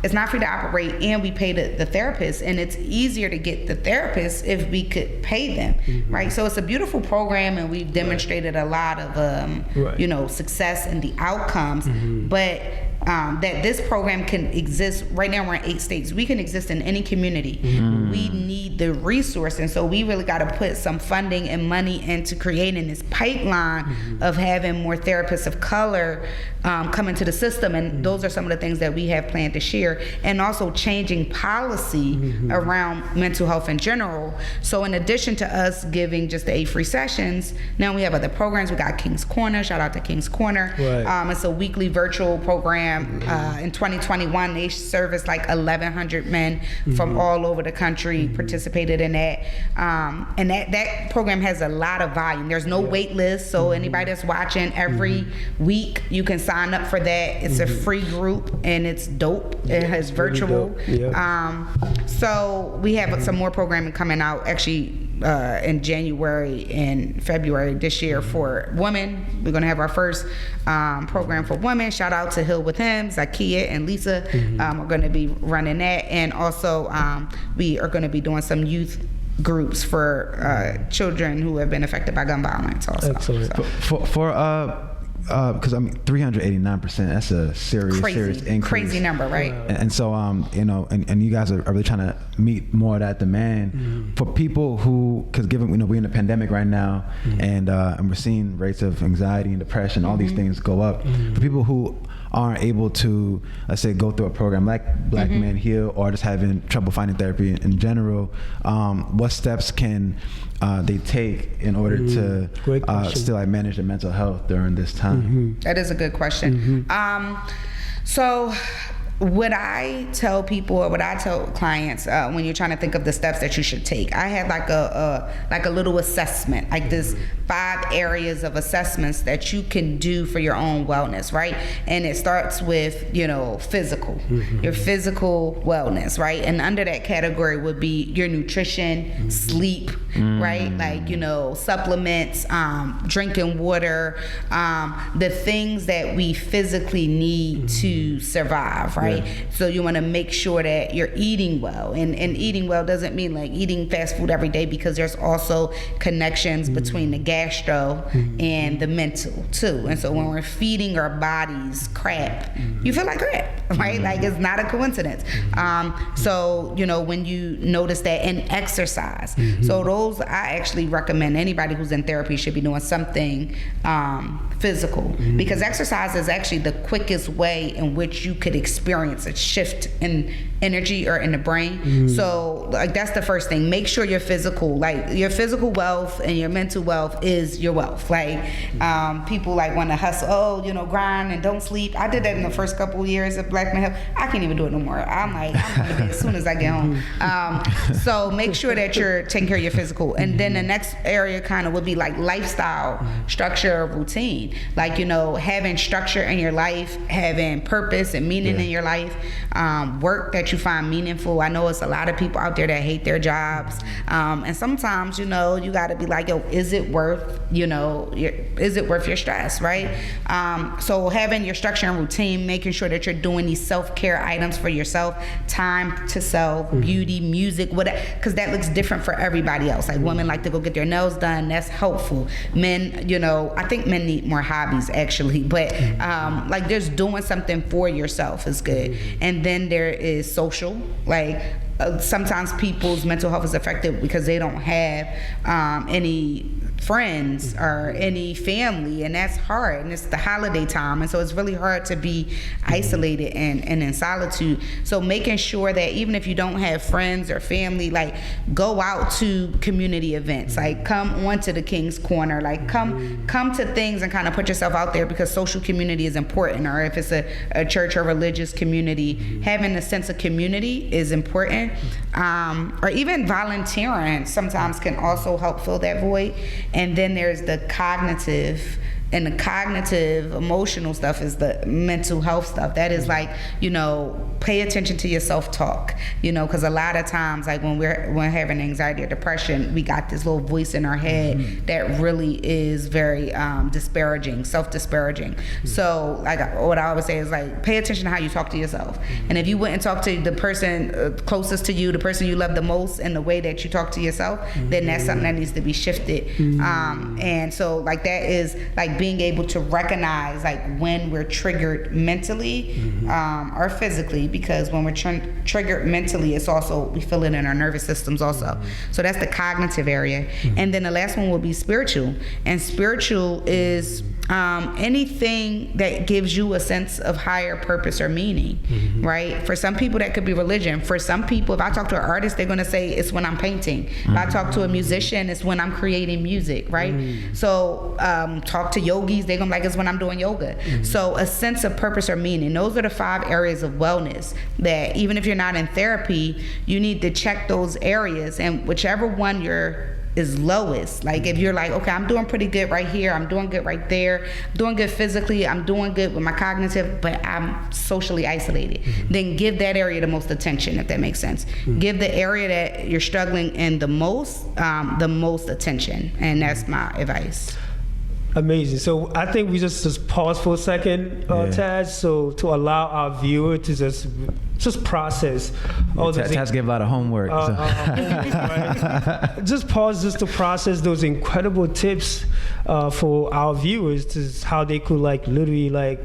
It's not free to operate, and we pay the therapist, and it's easier to get the therapist if we could pay them, right? So it's a beautiful program, and we've demonstrated a lot of success in the outcomes, but that this program can exist. Right now we're in 8 states. We can exist in any community. We need the resource, and so we really got to put some funding and money into creating this pipeline of having more therapists of color come into the system, and those are some of the things that we have planned to share, and also changing policy around mental health in general. So in addition to us giving just the 8 free sessions, now we have other programs. We got King's Corner. Shout out to King's Corner. It's a weekly virtual program. In 2021, they serviced like 1,100 men from all over the country, participated in that. And that program has a lot of volume. There's no wait list, so anybody that's watching, every week you can sign up for that. It's a free group, and it's dope. It has virtual. So we have some more programming coming out actually in January and February this year for women. We're going to have our first program for women. Shout out to Hill with Him, Zakia and Lisa. We're going to be running that, and also we are going to be doing some youth groups for children who have been affected by gun violence also. Excellent. So. Because 389%, that's a serious increase. Crazy number, right? And so, and you guys are really trying to meet more of that demand for people who, because given, we're in a pandemic right now, and we're seeing rates of anxiety and depression, all these things go up. For people who aren't able to, let's say, go through a program like Black Men Heal, or just having trouble finding therapy in general, what steps can they take in order to still manage their mental health during this time? That is a good question. So what I tell people, or what I tell clients when you're trying to think of the steps that you should take, I had like a little assessment, like this 5 areas of assessments that you can do for your own wellness, right? And it starts with, physical, your physical wellness, right? And under that category would be your nutrition, sleep, right? Like, supplements, drinking water, the things that we physically need to survive, right? So you want to make sure that you're eating well, and eating well doesn't mean like eating fast food every day, because there's also connections between the gastro and the mental too. And so when we're feeding our bodies crap, you feel like crap, right? Like, it's not a coincidence. So when you notice that, and exercise. So those, I actually recommend anybody who's in therapy should be doing something physical, because exercise is actually the quickest way in which you could experience a shift in energy or in the brain. So like, that's the first thing. Make sure your physical wealth and your mental wealth is your wealth. Like, people like want to hustle, grind and don't sleep. I did that in the first couple of years of Black Men Health. I can't even do it no more. I'm going to bed as soon as I get home. So make sure that you're taking care of your physical. And then the next area kind of would be like lifestyle, structure, routine. Like, having structure in your life, having purpose and meaning in your life, work that you find meaningful. I know it's a lot of people out there that hate their jobs, and sometimes you got to be like, yo, is it worth your stress, right? So having your structure and routine, making sure that you're doing these self-care items for yourself, time to self, beauty, music, whatever, because that looks different for everybody else. Like, women like to go get their nails done, that's helpful. Men, I think men need more hobbies actually, but like, just doing something for yourself is good. And then there is social, like, sometimes people's mental health is affected because they don't have any friends or any family, and that's hard, and it's the holiday time, and so it's really hard to be isolated and in solitude. So making sure that even if you don't have friends or family, like, go out to community events, like come onto the King's Corner, like come to things and kind of put yourself out there, because social community is important. Or if it's a church or religious community, having a sense of community is important. right? Or even volunteering sometimes can also help fill that void. And then there's the cognitive. And the cognitive, emotional stuff is the mental health stuff. That is like, pay attention to your self-talk, because a lot of times, like when we're having anxiety or depression, we got this little voice in our head that really is very disparaging, self-disparaging. So like what I always say is like, pay attention to how you talk to yourself. And if you went and talked to the person closest to you, the person you love the most, and the way that you talk to yourself, then that's something that needs to be shifted. And so like that is like being able to recognize like when we're triggered mentally or physically, because when we're triggered mentally, it's also, we feel it in our nervous systems also. So that's the cognitive area. And then the last one will be spiritual. And spiritual is anything that gives you a sense of higher purpose or meaning, right? For some people that could be religion. For some people, if I talk to an artist, they're gonna say it's when I'm painting. If I talk to a musician, it's when I'm creating music, right? So talk to yogis, they're gonna be like, it's when I'm doing yoga. So a sense of purpose or meaning, those are the 5 areas of wellness that even if you're not in therapy, you need to check those areas, and whichever one is lowest. Like if you're like, okay, I'm doing pretty good right here, I'm doing good right there, I'm doing good physically, I'm doing good with my cognitive, but I'm socially isolated, then give that area the most attention, if that makes sense. Give the area that you're struggling in the most attention, and that's my advice. Amazing. So I think we just pause for a second, Taz, so to allow our viewer to just process. Taz gave a lot of homework. Right? Just pause just to process those incredible tips for our viewers, to how they could like literally like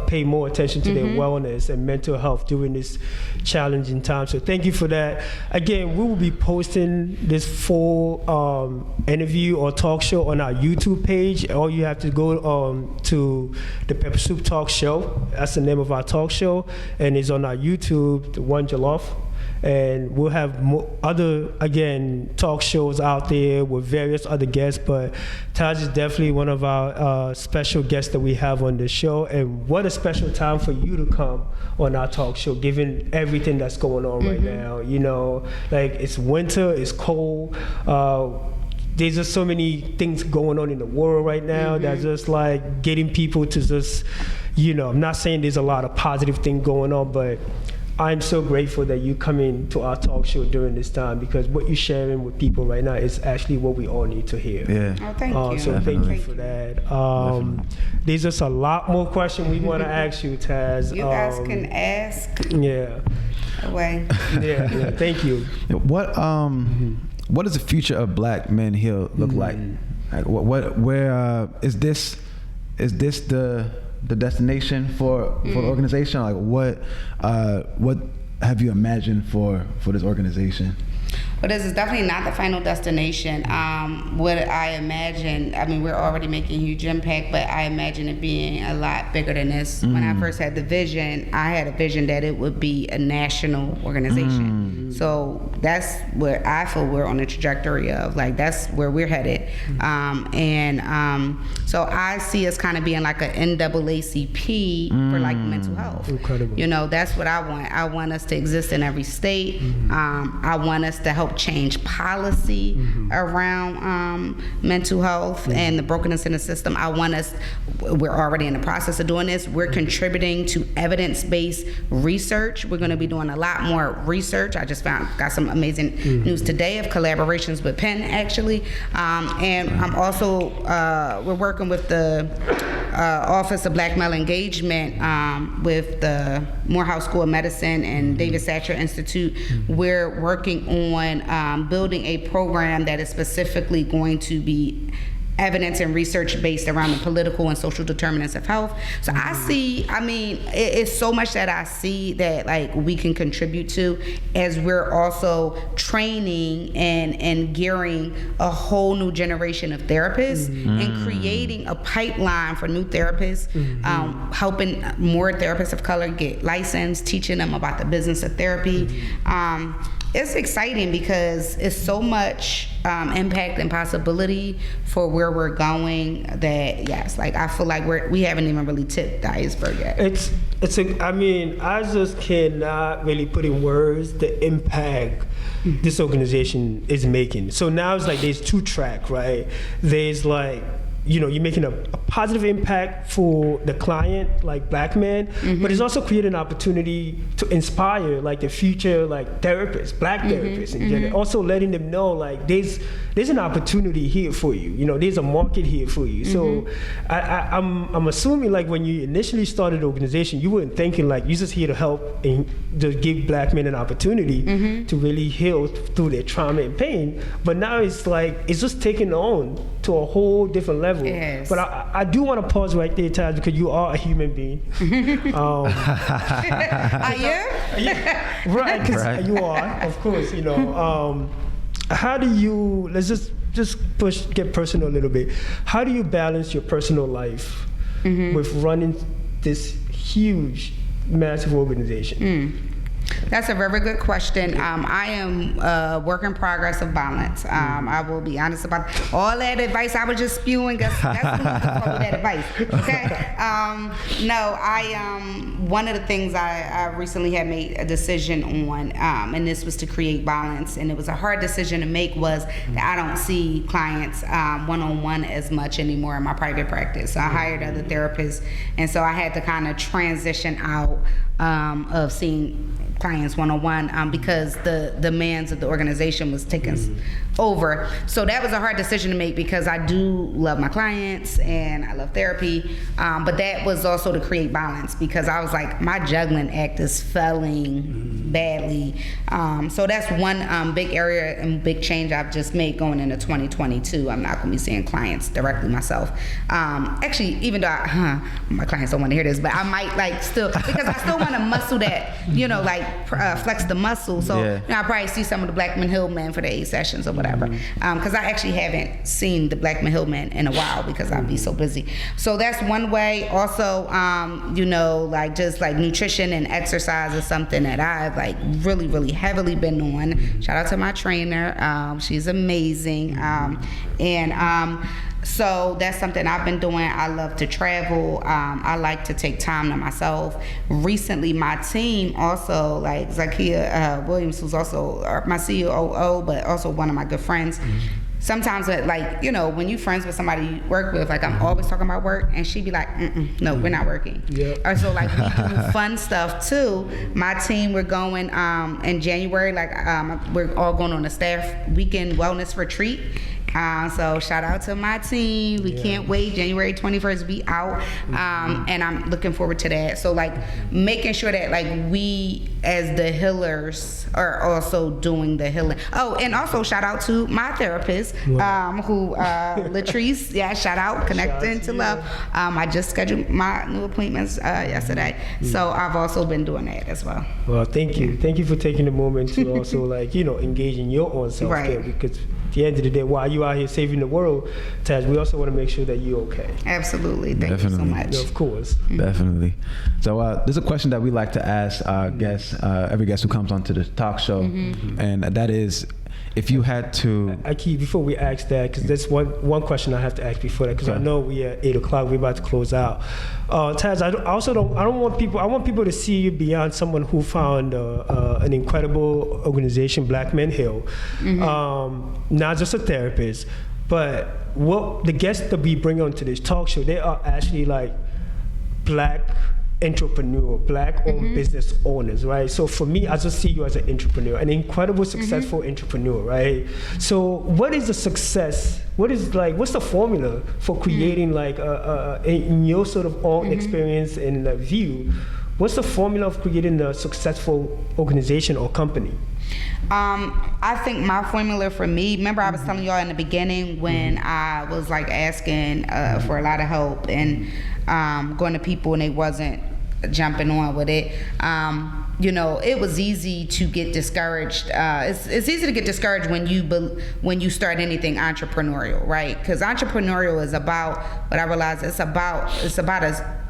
pay more attention to their wellness and mental health during this challenging time. So thank you for that. Again, we will be posting this full interview or talk show on our YouTube page. All you have to go to the Pepper Soup Talk Show. That's the name of our talk show, and it's on our YouTube, the One Jollof. And we'll have other, again, talk shows out there with various other guests, but Taj is definitely one of our special guests that we have on the show. And what a special time for you to come on our talk show, given everything that's going on right now. Like it's winter, it's cold. There's just so many things going on in the world right now that's just like getting people to just, I'm not saying there's a lot of positive things going on, but I'm so grateful that you come in to our talk show during this time, because what you're sharing with people right now is actually what we all need to hear. Yeah. Oh, thank you. So thank you for that. There's just a lot more questions we want to ask you, Taz. You guys can ask. Yeah. Away. Yeah. Thank you. What does the future of Black Men Heal look like? Like where is this the destination for the organization? Like what have you imagined for this organization? But this is definitely not the final destination. What I imagine, we're already making a huge impact, but I imagine it being a lot bigger than this. When I first had the vision, I had a vision that it would be a national organization. So that's where I feel we're on the trajectory of, like, that's where we're headed. So I see us kind of being like an NAACP for like mental health. Incredible. That's what I want. I want us to exist in every state. I want us to help change policy around mental health and the brokenness in the system. We're already in the process of doing this. We're contributing to evidence-based research. We're going to be doing a lot more research. I just got some amazing news today of collaborations with Penn, actually. And I'm also, we're working with the Office of Black Male Engagement with the Morehouse School of Medicine and David Satcher Institute. We're working on building a program that is specifically going to be evidence and research based around the political and social determinants of health. So I see, it's so much that I see that like we can contribute to, as we're also training and gearing a whole new generation of therapists and creating a pipeline for new therapists, helping more therapists of color get licensed, teaching them about the business of therapy. It's exciting because it's so much impact and possibility for where we're going that, yes, like I feel like we haven't even really tipped the iceberg yet. I mean, I just cannot really put in words the impact this organization is making. So now it's like there's two track, right? There's like, you're making a positive impact for the client, like Black men, but it's also creating an opportunity to inspire like the future like therapists, Black therapists in general. Also letting them know like there's an opportunity here for you. There's a market here for you. So I'm assuming like when you initially started the organization, you weren't thinking like you're just here to help and to give Black men an opportunity to really heal through their trauma and pain. But now it's like it's just taking on to a whole different level. Yes. But I do want to pause right there, Taz, because you are a human being. Are you? Yeah, right, because you are, of course. How do you? Let's just get personal a little bit. How do you balance your personal life with running this huge, massive organization? That's a very good question. I am a work in progress of balance. I will be honest about all that advice I was just spewing. That's who call that advice. Okay. One of the things I recently had made a decision on, and this was to create balance, and it was a hard decision to make, was that I don't see clients one-on-one as much anymore in my private practice. So I hired other therapists, and so I had to kind of transition out of seeing clients one-on-one because the demands of the organization was taking over. So that was a hard decision to make because I do love my clients and I love therapy, but that was also to create balance because I was like, my juggling act is failing badly. So that's one big area and big change I've just made going into 2022. I'm not going to be seeing clients directly myself. Actually, even though my clients don't want to hear this, but I might like still, because I still want to muscle that, flex the muscle. So I'll probably see some of the Blackman Hill men for the 8 sessions or whatever. Because I actually haven't seen the Blackman Hill men in a while because I'll be so busy. So that's one way. Also, just like nutrition and exercise is something that I've like really, really heavily been on. Shout out to my trainer. She's amazing. So that's something I've been doing. I love to travel. I like to take time to myself. Recently, my team also, like Zakia Williams, who's also my COO, but also one of my good friends. Sometimes, when you friends with somebody you work with, like I'm always talking about work, and she'd be like, no, we're not working. Yep. Or so like we do fun stuff too. My team, we're going in January, we're all going on a staff weekend wellness retreat. So shout out to my team. We can't wait. January 21st, we out. And I'm looking forward to that. So making sure that we as the healers are also doing the healing. Oh, and also shout out to my therapist, who Latrice, shout out, Connecting to Love. I just scheduled my new appointments yesterday. So I've also been doing that as well. Well, thank you. Thank you for taking the moment to also engage in your own self-care, because at the end of the day, while you out here saving the world, Taz, we also want to make sure that you're okay. Absolutely. Thank you so much. Of course. Definitely. So there's a question that we like to ask our guests, every guest who comes onto the talk show, and that is, if you had to... Before we ask that, because there's one question I have to ask before that, because I know we at 8 o'clock, we're about to close out. Taz, I want people to see you beyond someone who found an incredible organization, Blackman Hill, not just a therapist, but what the guests that we bring onto this talk show, they are actually Black entrepreneur, Black-owned business owners, right? So for me, I just see you as an entrepreneur, an incredible, successful entrepreneur, right? So what is the success? What's the formula for creating in your sort of own experience and view? What's the formula of creating a successful organization or company? I think my formula for me, remember I was telling y'all in the beginning when I was asking for a lot of help and going to people and they wasn't jumping on with it. you know, it was easy to get discouraged. It's easy to get discouraged when you start anything entrepreneurial, right? Because entrepreneurial is about, what I realized, it's about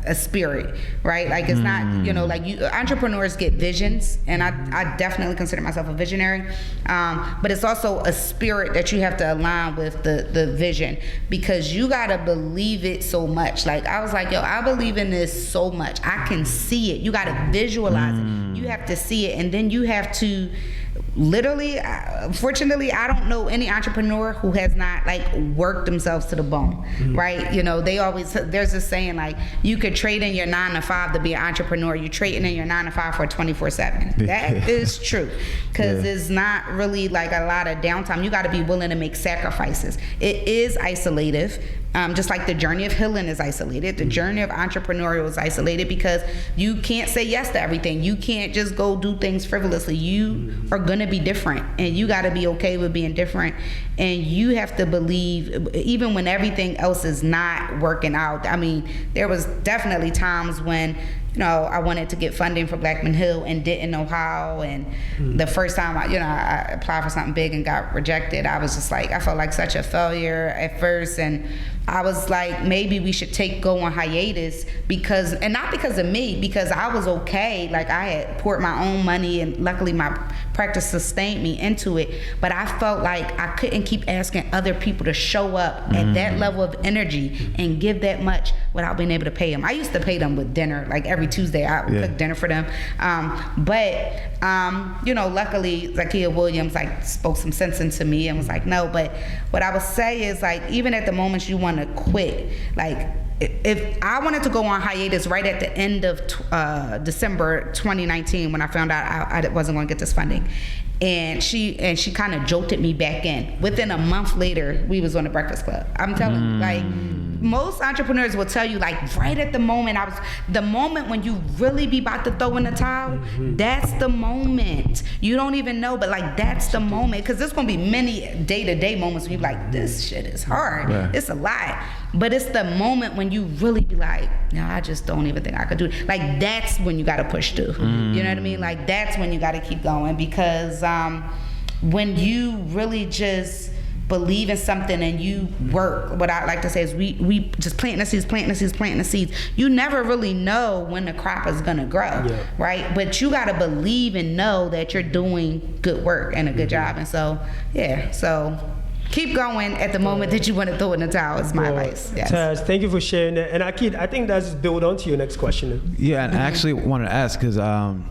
a spirit, right? Like it's not, you know, like entrepreneurs get visions, and I definitely consider myself a visionary, but it's also a spirit that you have to align with the vision, because you gotta believe it so much. Like I was like, yo, I believe in this so much. I can see it. You gotta visualize it. You have to see it, and then you have to literally, fortunately, I don't know any entrepreneur who has not like worked themselves to the bone, right? You know, there's this saying like, you could trade in your 9 to 5 to be an entrepreneur. You trading in your 9 to 5 for 24/7. That is true, because it's not really like a lot of downtime. You got to be willing to make sacrifices. It is isolative. Just like the journey of healing is isolated, the journey of entrepreneurial is isolated, because you can't say yes to everything. You can't just go do things frivolously. You are gonna be different, and you gotta be okay with being different. And you have to believe, even when everything else is not working out. I mean, there was definitely times when, you know, I wanted to get funding for Blackman Hill and didn't know how. And the first time I applied for something big and got rejected, I was just like, I felt like such a failure at first. And I was like, maybe we should go on hiatus, because, and not because of me, because I was okay. Like I had poured my own money, and luckily my practice sustained me into it. But I felt like I couldn't keep asking other people to show up at that level of energy and give that much without being able to pay them. I used to pay them with dinner, like every Tuesday I would cook dinner for them. You know, luckily Zakiya Williams like spoke some sense into me and was like, no. But what I would say is, like, even at the moments you want to quit, like if I wanted to go on hiatus right at the end of December 2019, when I found out I wasn't going to get this funding, and she kind of jolted me back in. Within a month later, we was on the Breakfast Club. I'm telling you, like, most entrepreneurs will tell you, like, right at the moment when you really be about to throw in the towel, that's the moment. You don't even know, but like that's the moment, because there's gonna be many day-to-day moments when you're like, this shit is hard, it's a lot. But it's the moment when you really be like, no, I just don't even think I could do it. Like that's when you gotta push through. You know what I mean? Like that's when you gotta keep going, because when you really just believe in something and you work, what I like to say is we just planting the seeds. You never really know when the crop is gonna grow, right? But you gotta believe and know that you're doing good work and a good job. And so, so keep going at the moment that you want to throw in the towel is my advice. Yes. Taz, thank you for sharing that. And Akid, I think that's build on to your next question. Yeah, and I actually wanted to ask, because, well,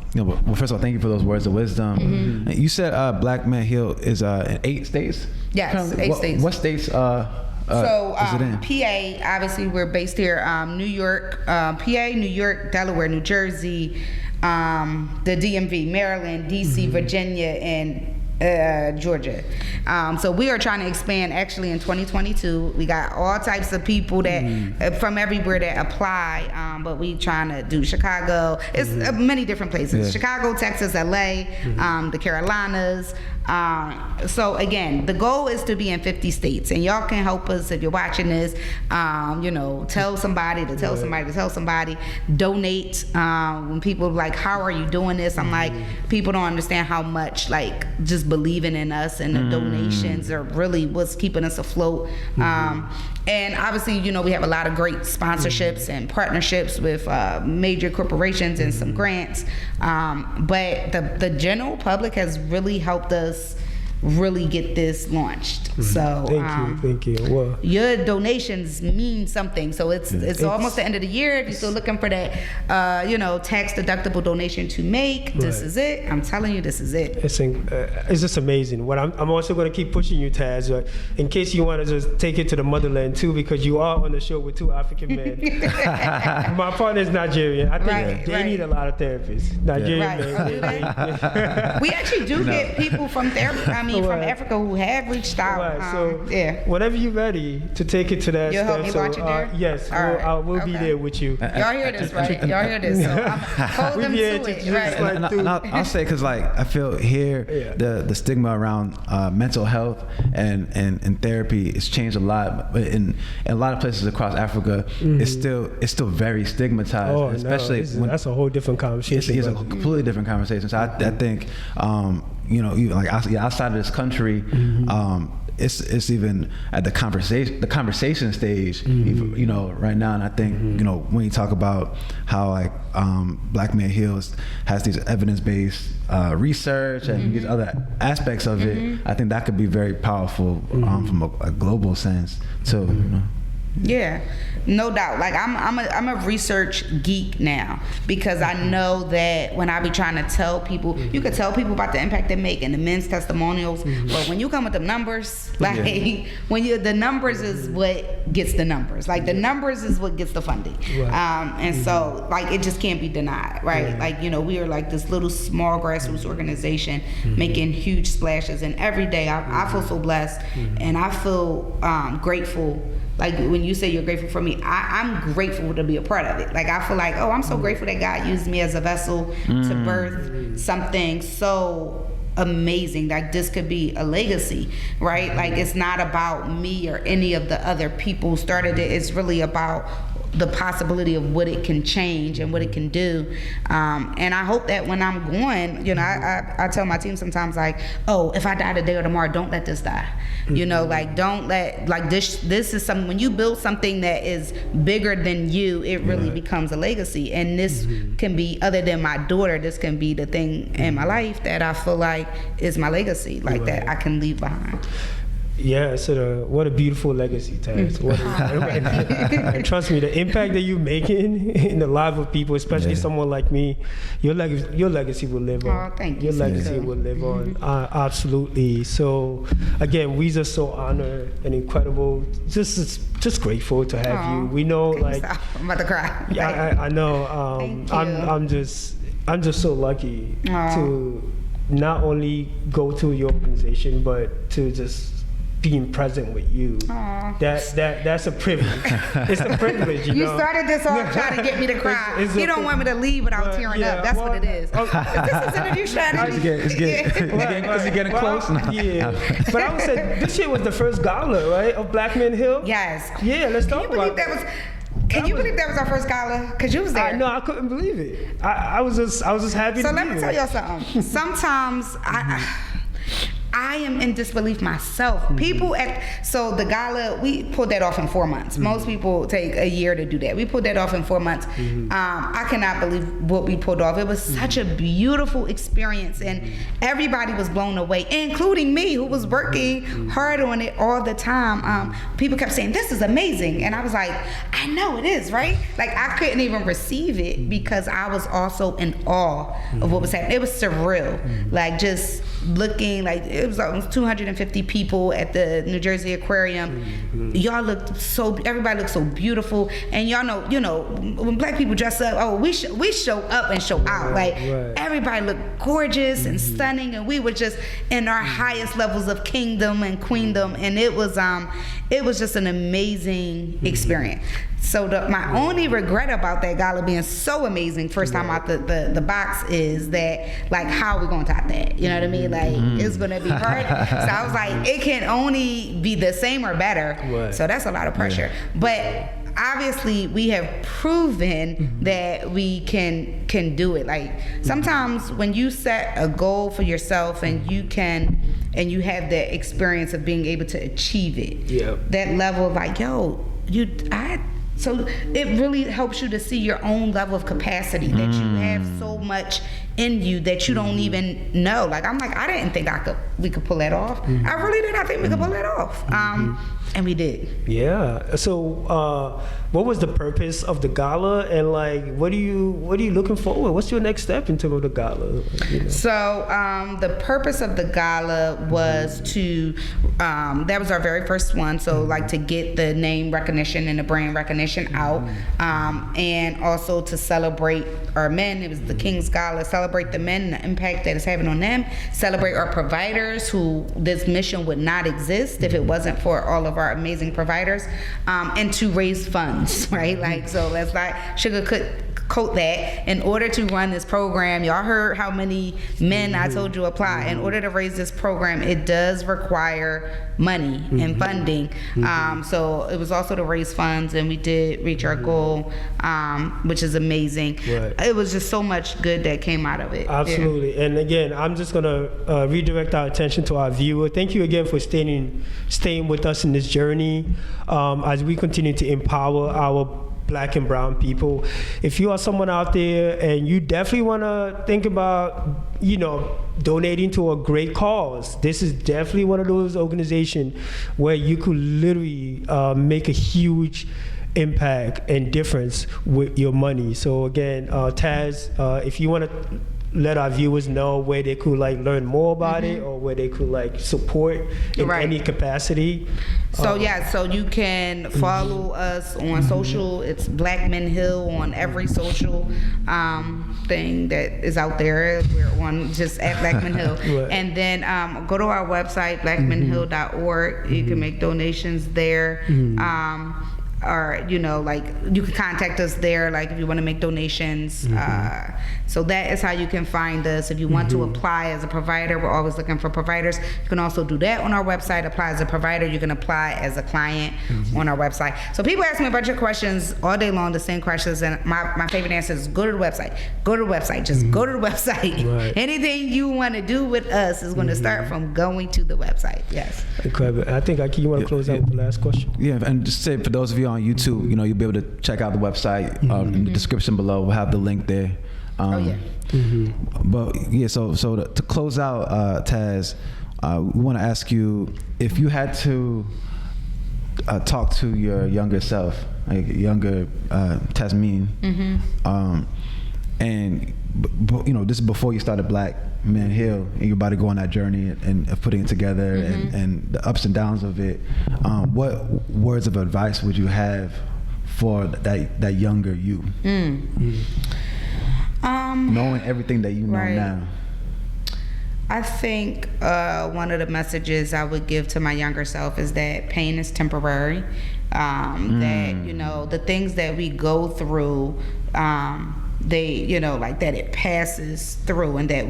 first of all, thank you for those words of wisdom. You said Blackman Hill is in 8 states? Yes, 8 states. What states is it in? PA, obviously we're based here, New York, PA, New York, Delaware, New Jersey, the DMV, Maryland, DC, Virginia, and Georgia. So we are trying to expand actually in 2022. We got all types of people that from everywhere that apply, but we trying to do Chicago. It's many different places. Chicago, Texas, LA, the Carolinas. So again, the goal is to be in 50 states, and y'all can help us if you're watching this. You know, tell somebody to tell somebody to tell somebody. Donate. When people are like, how are you doing this? I'm like, people don't understand how much like just believing in us and the donations are really what's keeping us afloat. And obviously, you know, we have a lot of great sponsorships and partnerships with major corporations and some grants. But the general public has really helped us really get this launched. So thank you. Well, your donations mean something. So it's almost the end of the year. If you're still looking for that tax deductible donation to make, this is it. I'm telling you, this is it. It's just amazing. What I'm also going to keep pushing you, Taz, in case you want to just take it to the motherland too, because you are on the show with 2 African men. My partner is Nigerian. I think they need a lot of therapists. Nigerian men. We actually do get people from therapy. from Africa who have reached out. Right. So whenever you're ready to take it to that you'll step, help me launch it there? Yes, we'll be there with you. Y'all hear this, right? Y'all hear this. So I'm hold them to it. Right. And I'll say, because like I feel here the stigma around mental health and therapy has changed a lot, but in a lot of places across Africa, it's still very stigmatized, especially when that's a whole different conversation. It's a completely different conversation. So I think even like outside of this country, it's even at the conversation stage, right now. And I think when you talk about how like Black Man Heals has these evidence-based research and these other aspects of it, I think that could be very powerful from a global sense too. Yeah, no doubt. Like I'm a research geek now, because I know that when I be trying to tell people, you could tell people about the impact they make and the men's testimonials, but when you come with the numbers, like the numbers is what gets the numbers. Like the numbers is what gets the funding. And so like it just can't be denied, right? Like we are like this little small grassroots organization making huge splashes, and every day I feel so blessed, and I feel grateful. Like when you say you're grateful for me, I'm grateful to be a part of it. Like I feel like, I'm so grateful that God used me as a vessel to birth something so amazing. Like this could be a legacy, right? Like it's not about me or any of the other people who started it. It's really about the possibility of what it can change and what it can do. And I hope that when I'm going, I tell my team sometimes like, if I die today or tomorrow, don't let this die. Like don't let, like this is something, when you build something that is bigger than you, it really becomes a legacy. And this can be, other than my daughter, this can be the thing in my life that I feel like is my legacy, like that I can leave behind. Yeah, so what a beautiful legacy, Taz. And trust me, the impact that you're making in the life of people, especially someone like me, your legacy will live on. Oh, thank you. Your legacy will live on. Absolutely. So again, we are so honored and incredible. Just grateful to have you. We know, like, I'm about to cry. Yeah, I know. I'm just so lucky to not only go to your organization, but to just being present with you. That's a privilege. It's a privilege, you know. You started this off trying to get me to cry. You don't want me to leave without tearing up. That's what it is. This is interview strategy. Is it getting close? Yeah. But I would say this year was the first gala, right, of Black Men Hill? Yes. Yeah, let's talk about that. Can you believe that was our first gala? Because you was there. No, I couldn't believe it. I was just happy to be there. So let me tell y'all something. Sometimes I am in disbelief myself. People so the gala, we pulled that off in 4 months. Most people take a year to do that. We pulled that off in 4 months. I cannot believe what we pulled off. It was such a beautiful experience, and everybody was blown away, including me, who was working hard on it all the time. People kept saying, "This is amazing," and I was like, "I know it is, right?" Like I couldn't even receive it because I was also in awe of what was happening. It was surreal, like just looking like. It was almost 250 people at the New Jersey Aquarium. Y'all looked everybody looked so beautiful, and y'all know, when Black people dress up, we show up and show out. Like everybody looked gorgeous and stunning, and we were just in our highest levels of kingdom and queendom, and it was just an amazing experience. So my only regret about that gala being so amazing first time out the box is that, like, how are we going to top that? You know what I mean? Like, it's going to be hard. So I was like, it can only be the same or better. Right. So that's a lot of pressure. But obviously we have proven that we can do it. Like sometimes when you set a goal for yourself and you have the experience of being able to achieve it, that level of like, so it really helps you to see your own level of capacity, that you have so much in you that you don't even know. Like I didn't think we could pull that off. I really did not think we could pull that off. And we did. Yeah. So, what was the purpose of the gala, and like, what are you looking forward? What's your next step in terms of the gala? You know? So, the purpose of the gala was to, that was our very first one. So, like, to get the name recognition and the brand recognition out, and also to celebrate our men. It was the King's Gala. Celebrate the men and the impact that it's having on them. Celebrate our providers, who this mission would not exist if it wasn't for all of our amazing providers, and to raise funds, right? Like, so let's not sugarcoat that. In order to run this program, y'all heard how many men I told you apply. In order to raise this program, it does require money and funding. So it was also to raise funds, and we did reach our goal, which is amazing. Right. It was just so much good that came out of it. Absolutely. Yeah. And again, I'm just gonna redirect our attention to our viewer. Thank you again for staying with us in this journey, as we continue to empower our Black and brown people. If you are someone out there and you definitely want to think about, donating to a great cause, this is definitely one of those organizations where you could literally make a huge impact and difference with your money. So again, Taz, if you want to let our viewers know where they could learn more about it, or where they could support in any capacity. So so you can follow us on social. It's Black Men Hill on every social thing that is out there. We're on just at Black Men Hill. Right. And then go to our website, blackmenhill.org. You can make donations there. Or you can contact us there, if you want to make donations. So that is how you can find us. If you want to apply as a provider, we're always looking for providers. You can also do that on our website. Apply as a provider. You can apply as a client on our website. So people ask me a bunch of questions all day long, the same questions, and my favorite answer is go to the website. Go to the website. Just go to the website. Right. Anything you want to do with us is going to start from going to the website. Yes. Incredible. I think you want to close out with the last question. Yeah, and just say for those of you on YouTube, you'll be able to check out the website in the description below. We'll have the link there. But yeah, so to close out, Taz, we want to ask you if you had to talk to your younger self, younger Tasnim, and this is before you started Black Men Hill, and you're about to go on that journey and putting it together and the ups and downs of it. What words of advice would you have for that younger you? Knowing everything that you know now. I think one of the messages I would give to my younger self is that pain is temporary. That the things that we go through, they that it passes through, and that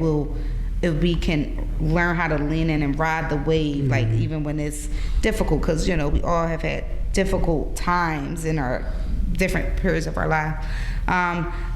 if we can learn how to lean in and ride the wave, even when it's difficult, because we all have had difficult times in our different periods of our life.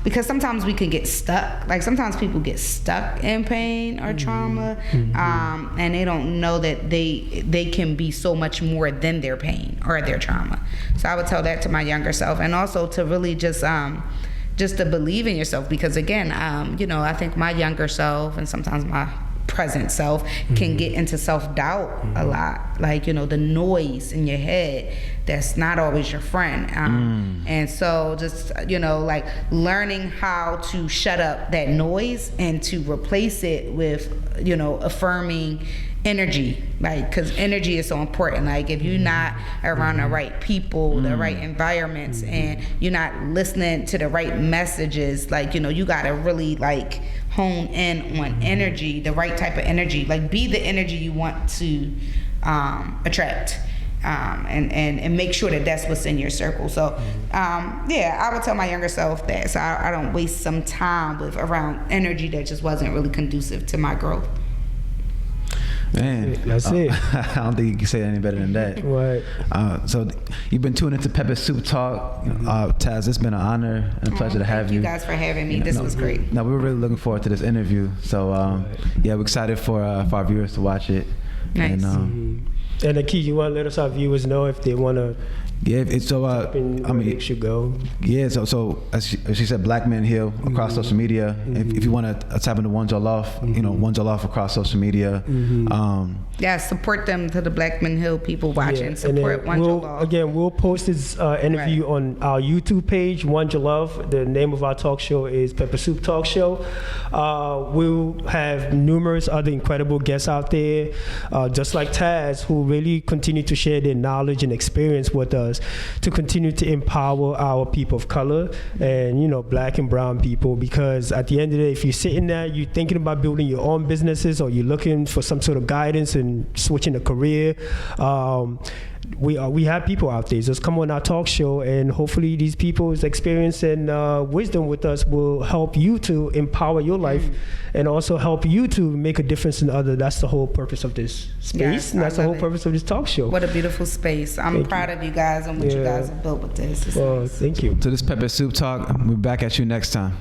Because sometimes we can get stuck. Sometimes people get stuck in pain or trauma, and they don't know that they can be so much more than their pain or their trauma. So I would tell that to my younger self, and also to really just to believe in yourself, because again, I think my younger self and sometimes my present self can get into self-doubt a lot, the noise in your head that's not always your friend, and so just learning how to shut up that noise and to replace it with affirming energy, because energy is so important. If you're not around the right people, the right environments, and you're not listening to the right messages, you gotta really hone in on energy, the right type of energy, be the energy you want to attract, and make sure that that's what's in your circle. So I would tell my younger self that, so I don't waste some time around energy that just wasn't really conducive to my growth. Man, that's it. I don't think you can say any better than that. Right. So you've been tuning into Pepper Soup Talk. Taz, it's been an honor and a pleasure to have you. Thank you guys for having me. This was great. No, we were really looking forward to this interview. So we're excited for our viewers to watch it. Nice. And Akeem, you want to let our viewers know if they want to Yeah, it's so. I mean, it should go. Yeah, so as she said, Black Men Heal across social media. If you want to tap into One Jollof, One Jollof across social media. Yeah, support them to the Black Men Hill people watching. Support One Jollof. Again, we'll post this interview on our YouTube page, One Jollof. The name of our talk show is Pepper Soup Talk Show. We'll have numerous other incredible guests out there, just like Taz, who really continue to share their knowledge and experience with us to continue to empower our people of color and Black and brown people, because at the end of the day, if you're sitting there, you're thinking about building your own businesses, or you're looking for some sort of guidance and switching a career, we have people out there. Just come on our talk show, and hopefully these people's experience and wisdom with us will help you to empower your life and also help you to make a difference in others. That's the whole purpose of this space, yes, and that's the whole purpose of this talk show. What a beautiful space. I'm proud of you guys and what you guys have built with this. Well, thank you. So this Pepper Soup Talk, we're back at you next time.